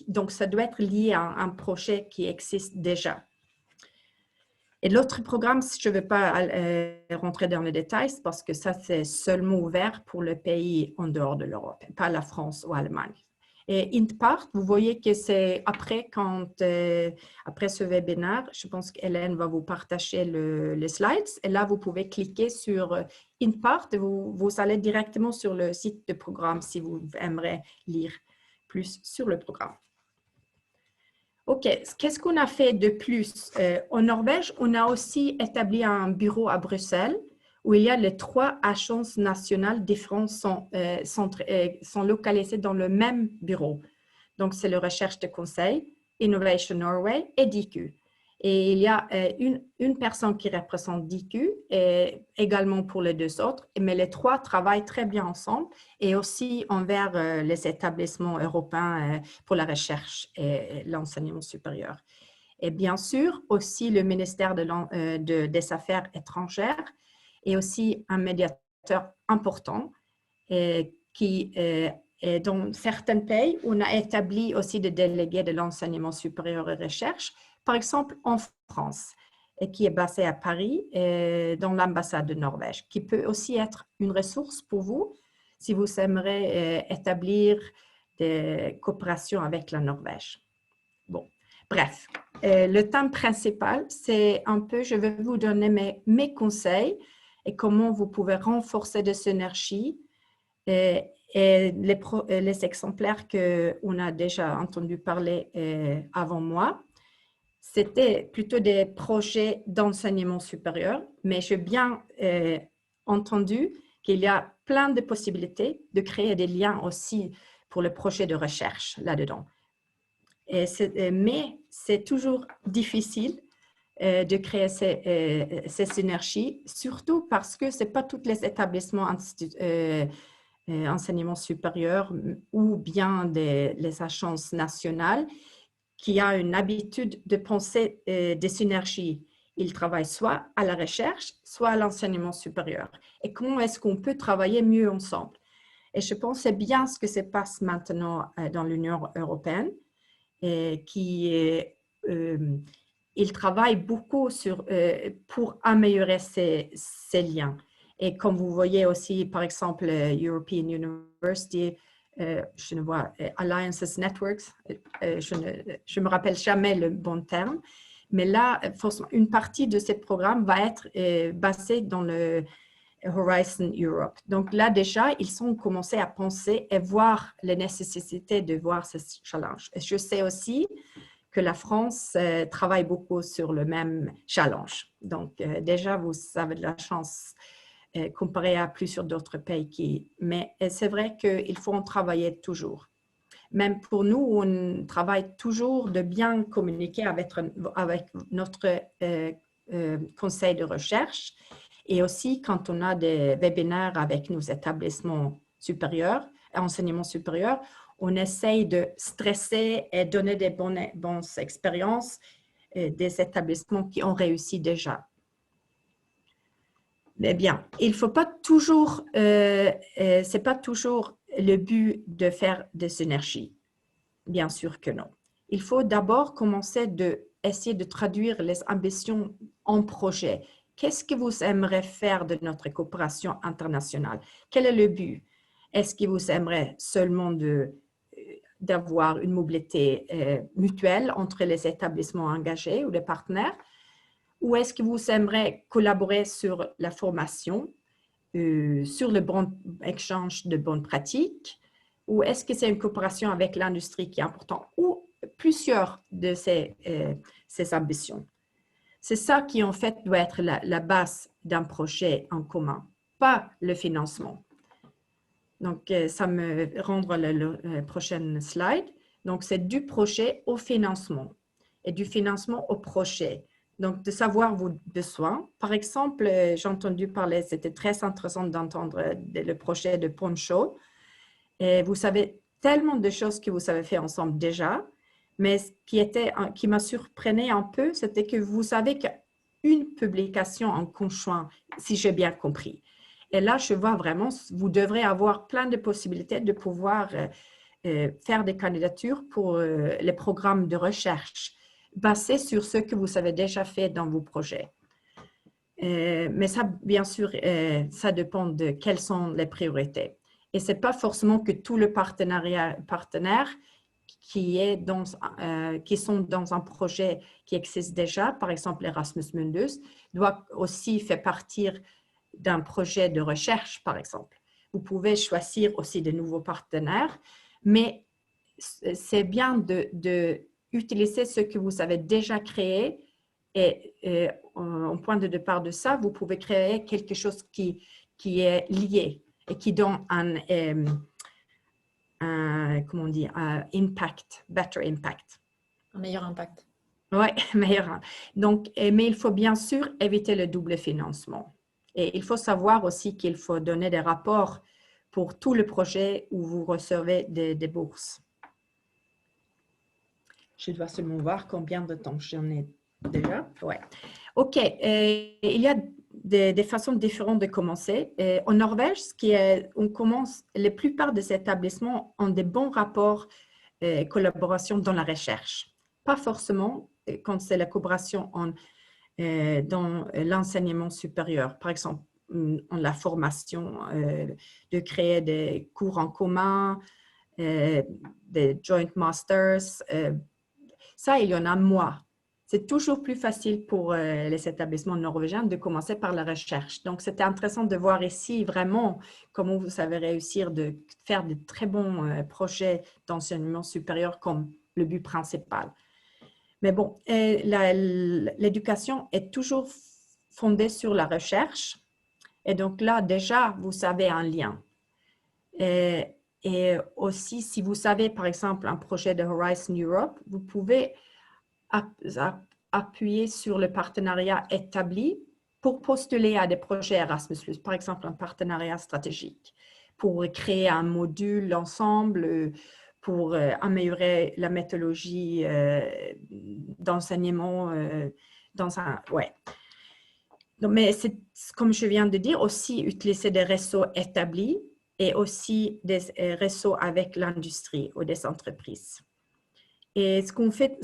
donc ça doit être lié à un projet qui existe déjà. Et l'autre programme, je ne vais pas rentrer dans les détails parce que ça, c'est seulement ouvert pour le pays en dehors de l'Europe, pas la France ou l'Allemagne. Et INPART, vous voyez que c'est après ce webinaire, je pense qu'Hélène va vous partager les slides. Et là, vous pouvez cliquer sur INPART et vous allez directement sur le site de programme si vous aimeriez lire plus sur le programme. OK, qu'est-ce qu'on a fait de plus? En Norvège, on a aussi établi un bureau à Bruxelles où il y a les 3 agences nationales différentes sont localisées dans le même bureau. Donc, c'est le Recherche de Conseil, Innovation Norway et DICU. Et il y a une personne qui représente DICU et également pour les 2 autres, mais les 3 travaillent très bien ensemble et aussi envers les établissements européens pour la recherche et l'enseignement supérieur. Et bien sûr, aussi le ministère des Affaires étrangères est aussi un médiateur important qui dans certains pays, on a établi aussi des délégués de l'enseignement supérieur et recherche, par exemple en France, et qui est basé à Paris, dans l'ambassade de Norvège, qui peut aussi être une ressource pour vous si vous aimeriez établir des coopérations avec la Norvège. Bon, bref, le thème principal, c'est un peu, je vais vous donner mes conseils et comment vous pouvez renforcer des synergies et les exemplaires qu'on a déjà entendu parler avant moi. C'était plutôt des projets d'enseignement supérieur, mais j'ai bien entendu qu'il y a plein de possibilités de créer des liens aussi pour le projet de recherche là-dedans. Mais c'est toujours difficile de créer ces synergies, surtout parce que ce n'est pas tous les établissements enseignement supérieur ou bien les agences nationales qui ont une habitude de penser des synergies. Ils travaillent soit à la recherche, soit à l'enseignement supérieur. Et comment est-ce qu'on peut travailler mieux ensemble? Et je pense que c'est bien ce que se passe maintenant dans l'Union européenne, ils travaillent beaucoup pour améliorer ces liens. Et comme vous voyez aussi, par exemple, European University, je ne vois Alliances Networks, je ne me rappelle jamais le bon terme, mais là, une partie de ces programmes va être basée dans le Horizon Europe. Donc là, déjà, ils ont commencé à penser et voir les nécessités de voir ce challenge. Et je sais aussi que la France travaille beaucoup sur le même challenge. Donc déjà, vous avez de la chance comparé à plusieurs d'autres pays. Mais c'est vrai qu'il faut en travailler toujours. Même pour nous, on travaille toujours de bien communiquer avec notre conseil de recherche et aussi quand on a des webinaires avec nos établissements supérieurs, enseignement supérieur, on essaye de stresser et donner des bonnes expériences des établissements qui ont réussi déjà. Mais bien, il ne faut pas toujours, c'est pas toujours le but de faire des synergies. Bien sûr que non. Il faut d'abord commencer essayer de traduire les ambitions en projet. Qu'est-ce que vous aimeriez faire de notre coopération internationale? Quel est le but? Est-ce que vous aimeriez seulement d'avoir une mobilité mutuelle entre les établissements engagés ou les partenaires? Ou est-ce que vous aimeriez collaborer sur la formation, sur le bon échange de bonnes pratiques? Ou est-ce que c'est une coopération avec l'industrie qui est importante? Ou plusieurs de ces ambitions? C'est ça qui, en fait, doit être la base d'un projet en commun, pas le financement. Donc, ça me rendre le prochaine slide. Donc, c'est du projet au financement et du financement au projet. Donc, de savoir vos besoins. Par exemple, j'ai entendu parler, c'était très intéressant d'entendre le projet de Poncho. Et vous savez tellement de choses que vous avez fait ensemble déjà, mais ce qui m'a surpris un peu, c'était que vous savez qu'une publication en conjoint, si j'ai bien compris. Et là, je vois vraiment, vous devrez avoir plein de possibilités de pouvoir faire des candidatures pour les programmes de recherche basés sur ce que vous avez déjà fait dans vos projets. Mais ça, bien sûr, ça dépend de quelles sont les priorités. Et ce n'est pas forcément que tous les partenaires qui sont dans un projet qui existe déjà, par exemple Erasmus Mundus, doit aussi faire partie d'un projet de recherche, par exemple. Vous pouvez choisir aussi de nouveaux partenaires, mais c'est bien d'utiliser ce que vous avez déjà créé et en point de départ de ça, vous pouvez créer quelque chose qui est lié et qui donne comment on dit, impact, better impact. Un meilleur impact. Oui, meilleur. Donc, mais il faut bien sûr éviter le double financement. Et il faut savoir aussi qu'il faut donner des rapports pour tout le projet où vous recevez des bourses. Je dois seulement voir combien de temps j'en ai déjà. Ouais. OK. Il y a des façons différentes de commencer. En Norvège, la plupart des établissements ont des bons rapports et collaboration dans la recherche. Pas forcément quand c'est la coopération dans l'enseignement supérieur. Par exemple, la formation, de créer des cours en commun, des joint masters. Ça, il y en a moins. C'est toujours plus facile pour les établissements norvégiens de commencer par la recherche. Donc, c'était intéressant de voir ici vraiment comment vous savez réussir de faire de très bons projets d'enseignement supérieur comme le but principal. Mais bon, l'éducation est toujours fondée sur la recherche. Et donc là, déjà, vous savez un lien. Et aussi, si vous savez, par exemple, un projet de Horizon Europe, vous pouvez appuyer sur le partenariat établi pour postuler à des projets Erasmus+, par exemple un partenariat stratégique, pour créer un module ensemble, pour améliorer la méthodologie d'enseignement ouais. Donc, mais c'est, comme je viens de dire, aussi utiliser des réseaux établis et aussi des réseaux avec l'industrie ou des entreprises. Et ce qu'on fait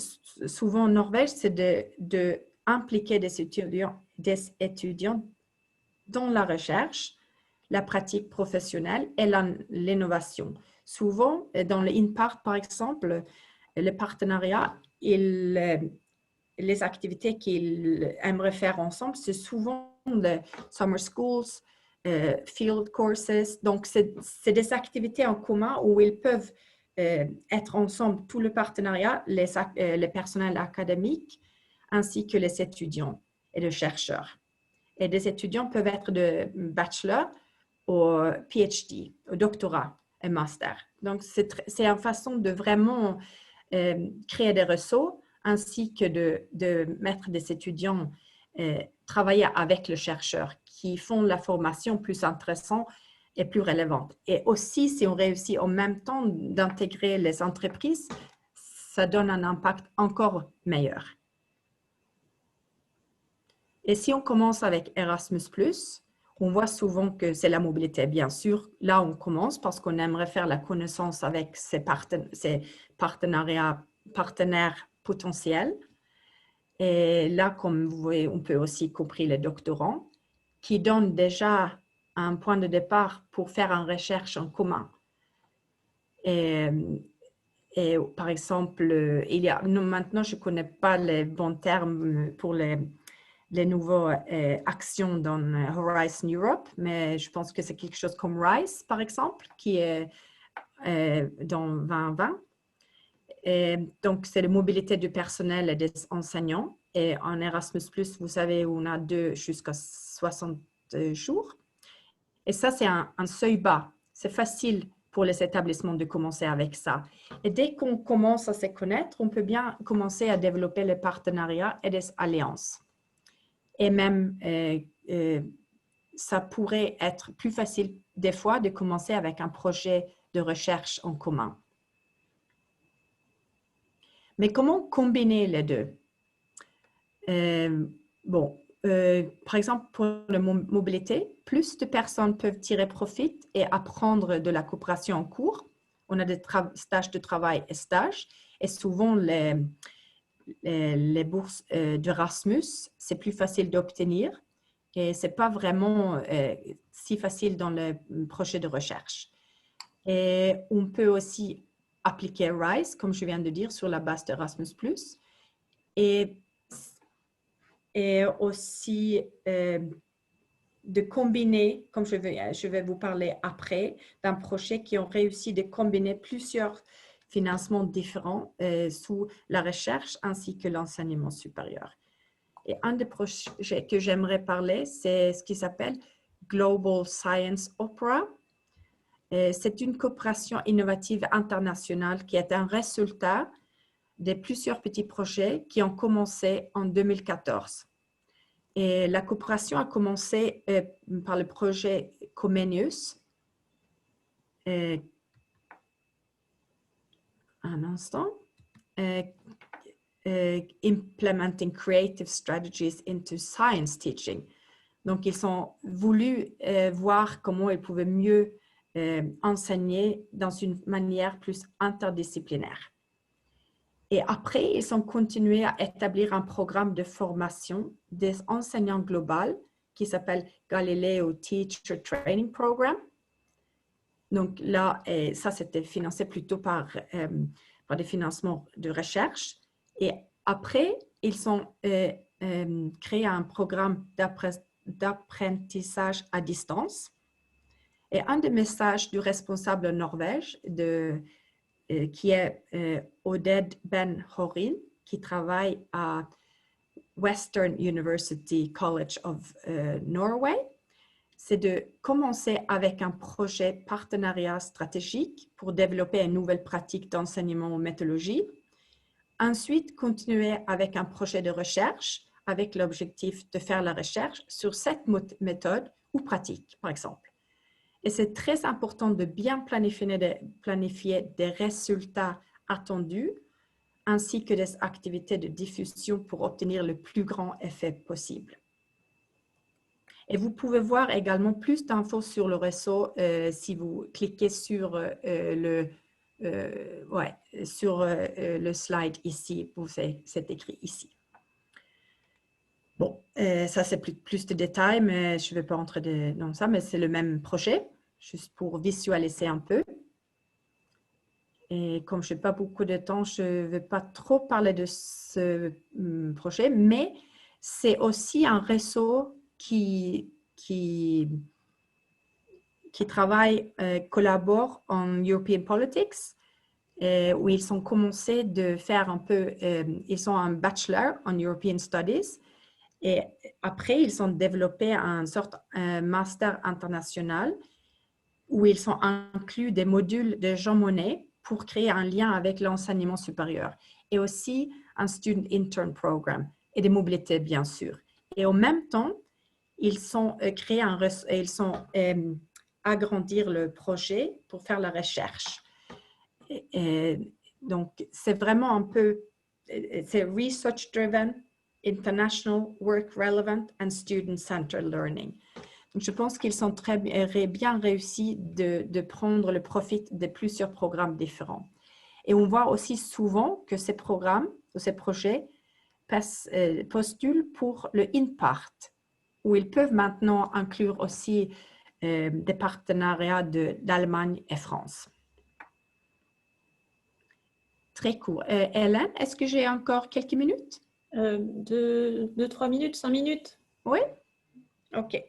souvent en Norvège, c'est de impliquer des étudiants dans la recherche, la pratique professionnelle et l'innovation. Souvent, dans le InPart, par exemple, le partenariat, les activités qu'ils aimeraient faire ensemble, c'est souvent les summer schools, field courses. Donc, c'est des activités en commun où ils peuvent être ensemble, tout le partenariat, les personnels académiques, ainsi que les étudiants et les chercheurs. Et des étudiants peuvent être de bachelor au PhD, au doctorat et master. Donc, c'est une façon de vraiment créer des réseaux ainsi que de mettre des étudiants travailler avec le chercheur qui font la formation plus intéressante et plus relevante. Et aussi, si on réussit en même temps d'intégrer les entreprises, ça donne un impact encore meilleur. Et si on commence avec Erasmus+, on voit souvent que c'est la mobilité. Bien sûr, là, on commence parce qu'on aimerait faire la connaissance avec ces partenaires potentiels. Et là, comme vous voyez, on peut aussi compris les doctorants qui donnent déjà un point de départ pour faire une recherche en commun. Et par exemple, maintenant, je ne connais pas les bons termes pour les nouvelles actions dans Horizon Europe, mais je pense que c'est quelque chose comme RISE, par exemple, qui est dans 2020. Et donc, c'est la mobilité du personnel et des enseignants. Et en Erasmus+, vous savez, on a 2 jusqu'à 60 jours. Et ça, c'est un seuil bas. C'est facile pour les établissements de commencer avec ça. Et dès qu'on commence à se connaître, on peut bien commencer à développer les partenariats et des alliances. Et même, ça pourrait être plus facile des fois de commencer avec un projet de recherche en commun. Mais comment combiner les deux? Par exemple, pour la mobilité, plus de personnes peuvent tirer profit et apprendre de la coopération en cours. On a des stages de travail et stages. Et souvent, les bourses d'Erasmus, c'est plus facile d'obtenir. Et ce n'est pas vraiment si facile dans le projet de recherche. Et on peut aussi appliquer RISE, comme je viens de dire, sur la base d'Erasmus+. Et aussi de combiner, comme je vais vous parler après, d'un projet qui ont réussi de combiner plusieurs financements différents sous la recherche ainsi que l'enseignement supérieur. Et un des projets que j'aimerais parler, c'est ce qui s'appelle Global Science Opera. C'est une coopération innovative internationale qui est un résultat de plusieurs petits projets qui ont commencé en 2014. Et la coopération a commencé par le projet Comenius. Un instant. Implementing creative strategies into science teaching. Donc, ils ont voulu voir comment ils pouvaient mieux enseigner dans une manière plus interdisciplinaire. Et après, ils ont continué à établir un programme de formation des enseignants global qui s'appelle Galileo Teacher Training Program. Donc là, ça, c'était financé plutôt par des financements de recherche. Et après, ils ont créé un programme d'apprentissage à distance. Et un des messages du responsable de Norvège, qui est Oded Ben Horin, qui travaille à Western University College of Norway, c'est de commencer avec un projet partenariat stratégique pour développer une nouvelle pratique d'enseignement en méthodologie Ensuite, continuer avec un projet de recherche avec l'objectif de faire la recherche sur cette méthode ou pratique, par exemple. Et c'est très important de bien planifier des résultats attendus ainsi que des activités de diffusion pour obtenir le plus grand effet possible. Et vous pouvez voir également plus d'infos sur le réseau si vous cliquez sur le slide ici, c'est écrit ici. Bon, ça c'est plus de détails, mais je ne vais pas entrer dans ça, mais c'est le même projet, juste pour visualiser un peu. Et comme je n'ai pas beaucoup de temps, je ne vais pas trop parler de ce projet, mais c'est aussi un réseau qui travaille, collabore en European Politics, où ils ont commencé de faire un peu, ils ont un bachelor en European Studies, et après, ils ont développé un sorte master international où ils ont inclus des modules de Jean Monnet pour créer un lien avec l'enseignement supérieur et aussi un Student Intern Program et des mobilités, bien sûr. Et en même temps, ils ont créé ils ont agrandir le projet pour faire la recherche. Donc, c'est vraiment un peu, c'est research-driven, international, work relevant and student-centered learning. Donc, je pense qu'ils sont très bien réussis de prendre le profit de plusieurs programmes différents. Et on voit aussi souvent que ces programmes ou ces projets postulent pour le InPart, où ils peuvent maintenant inclure aussi des partenariats d'Allemagne et France. Très court. Hélène, est-ce que j'ai encore quelques minutes? 2-3 minutes, 5 minutes? Oui? OK.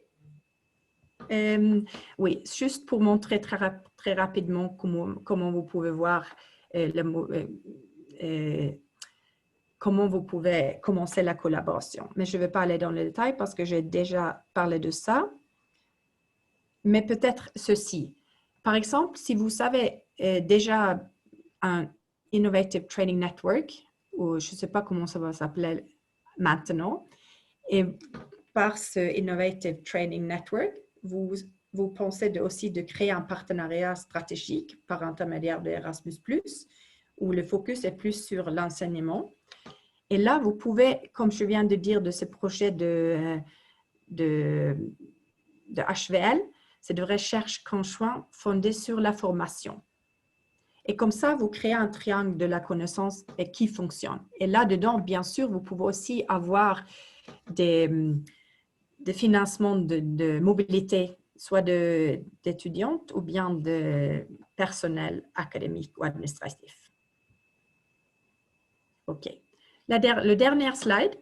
Oui, juste pour montrer très rapidement comment vous pouvez voir comment vous pouvez commencer la collaboration. Mais je ne vais pas aller dans le détail parce que j'ai déjà parlé de ça. Mais peut-être ceci. Par exemple, si vous savez déjà un Innovative Training Network, ou je ne sais pas comment ça va s'appeler maintenant, et par ce Innovative Training Network, vous pensez aussi de créer un partenariat stratégique par intermédiaire de Erasmus+, où le focus est plus sur l'enseignement. Et là, vous pouvez, comme je viens de dire de ce projet de HVL, c'est de recherche conjointe fondée sur la formation. Et comme ça, vous créez un triangle de la connaissance et qui fonctionne. Et là-dedans, bien sûr, vous pouvez aussi avoir des financements de mobilité, soit d'étudiantes ou bien de personnel académique ou administratif. OK. Le dernier slide,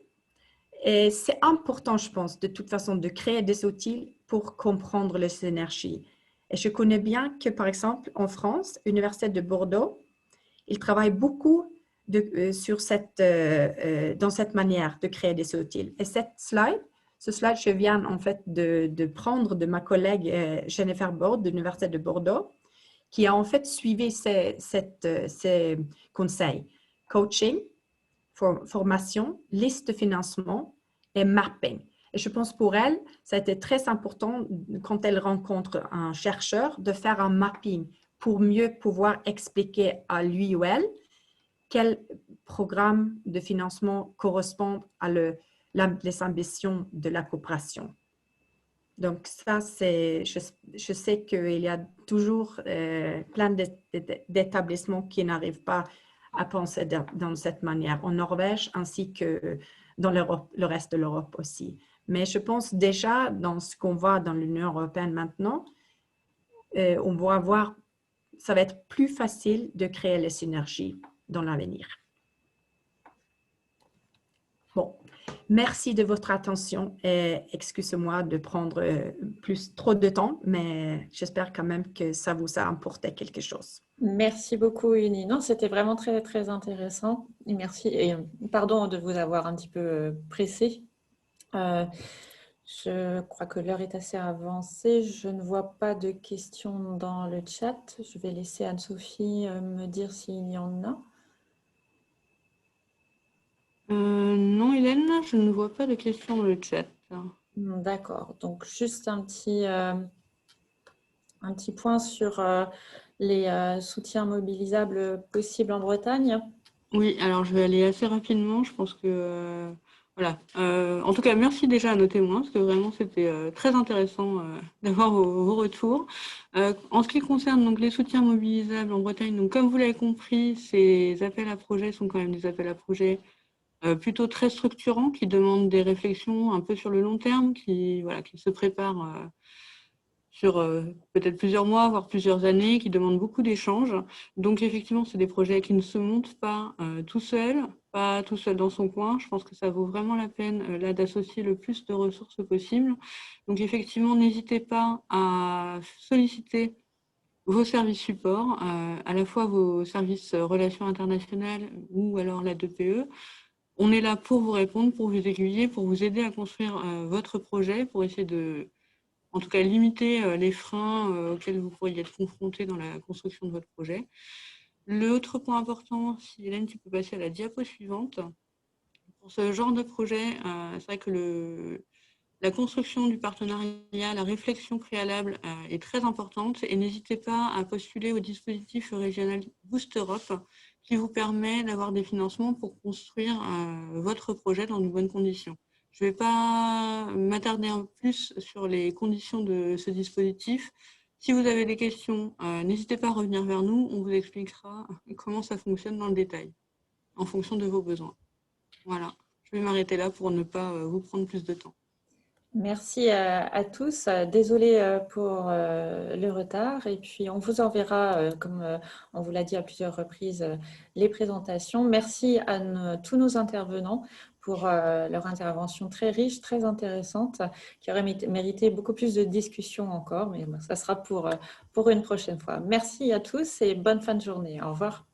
c'est important, je pense, de toute façon, de créer des outils pour comprendre les synergies. Et je connais bien que, par exemple, en France, l'Université de Bordeaux, ils travaillent beaucoup dans cette manière de créer des outils. Et ce slide, je viens en fait de prendre de ma collègue Jennifer Borde de l'Université de Bordeaux, qui a en fait suivi ces conseils. Coaching, formation, liste de financement et mapping. Et je pense pour elle, ça a été très important quand elle rencontre un chercheur de faire un mapping pour mieux pouvoir expliquer à lui ou elle quel programme de financement correspond à les ambitions de la coopération. Donc ça, je sais qu'il y a toujours plein d'établissements qui n'arrivent pas à penser dans cette manière, en Norvège ainsi que dans le reste de l'Europe aussi. Mais je pense déjà dans ce qu'on voit dans l'Union européenne maintenant, on va voir, ça va être plus facile de créer les synergies dans l'avenir. Bon, merci de votre attention et excusez-moi de prendre trop de temps, mais j'espère quand même que ça vous a apporté quelque chose. Merci beaucoup, Uni. Non, c'était vraiment très, très intéressant. Et merci. Et pardon de vous avoir un petit peu pressé. Je crois que l'heure est assez avancée. Je ne vois pas de questions dans le chat. Je vais laisser Anne-Sophie me dire s'il y en a. je ne vois pas de questions dans le chat. D'accord. Donc, juste un petit point sur les soutiens mobilisables possibles en Bretagne. Oui, alors je vais aller assez rapidement. Je pense que voilà. En tout cas, merci déjà à nos témoins, parce que vraiment c'était très intéressant d'avoir vos retours. En ce qui concerne donc les soutiens mobilisables en Bretagne, donc comme vous l'avez compris, ces appels à projets sont quand même des appels à projets plutôt très structurants, qui demandent des réflexions un peu sur le long terme, qui se préparent sur peut-être plusieurs mois, voire plusieurs années, qui demandent beaucoup d'échanges. Donc effectivement, c'est des projets qui ne se montent pas tout seuls, pas tout seul dans son coin. Je pense que ça vaut vraiment la peine là d'associer le plus de ressources possible. Donc effectivement, n'hésitez pas à solliciter vos services supports, à la fois vos services relations internationales ou alors la DPE. On est là pour vous répondre, pour vous aiguiller, pour vous aider à construire votre projet, pour essayer de, en tout cas, limiter les freins auxquels vous pourriez être confrontés dans la construction de votre projet. L'autre point important, si Hélène, tu peux passer à la diapo suivante. Pour ce genre de projet, c'est vrai que la construction du partenariat, la réflexion préalable est très importante et n'hésitez pas à postuler au dispositif régional Boost Europe qui vous permet d'avoir des financements pour construire votre projet dans de bonnes conditions. Je ne vais pas m'attarder en plus sur les conditions de ce dispositif. Si vous avez des questions, n'hésitez pas à revenir vers nous. On vous expliquera comment ça fonctionne dans le détail, en fonction de vos besoins. Voilà, je vais m'arrêter là pour ne pas vous prendre plus de temps. Merci à tous. Désolée pour le retard. Et puis, on vous enverra, comme on vous l'a dit à plusieurs reprises, les présentations. Merci à tous nos intervenants pour leur intervention très riche, très intéressante, qui aurait mérité beaucoup plus de discussion encore, mais ça sera pour une prochaine fois. Merci à tous et bonne fin de journée. Au revoir.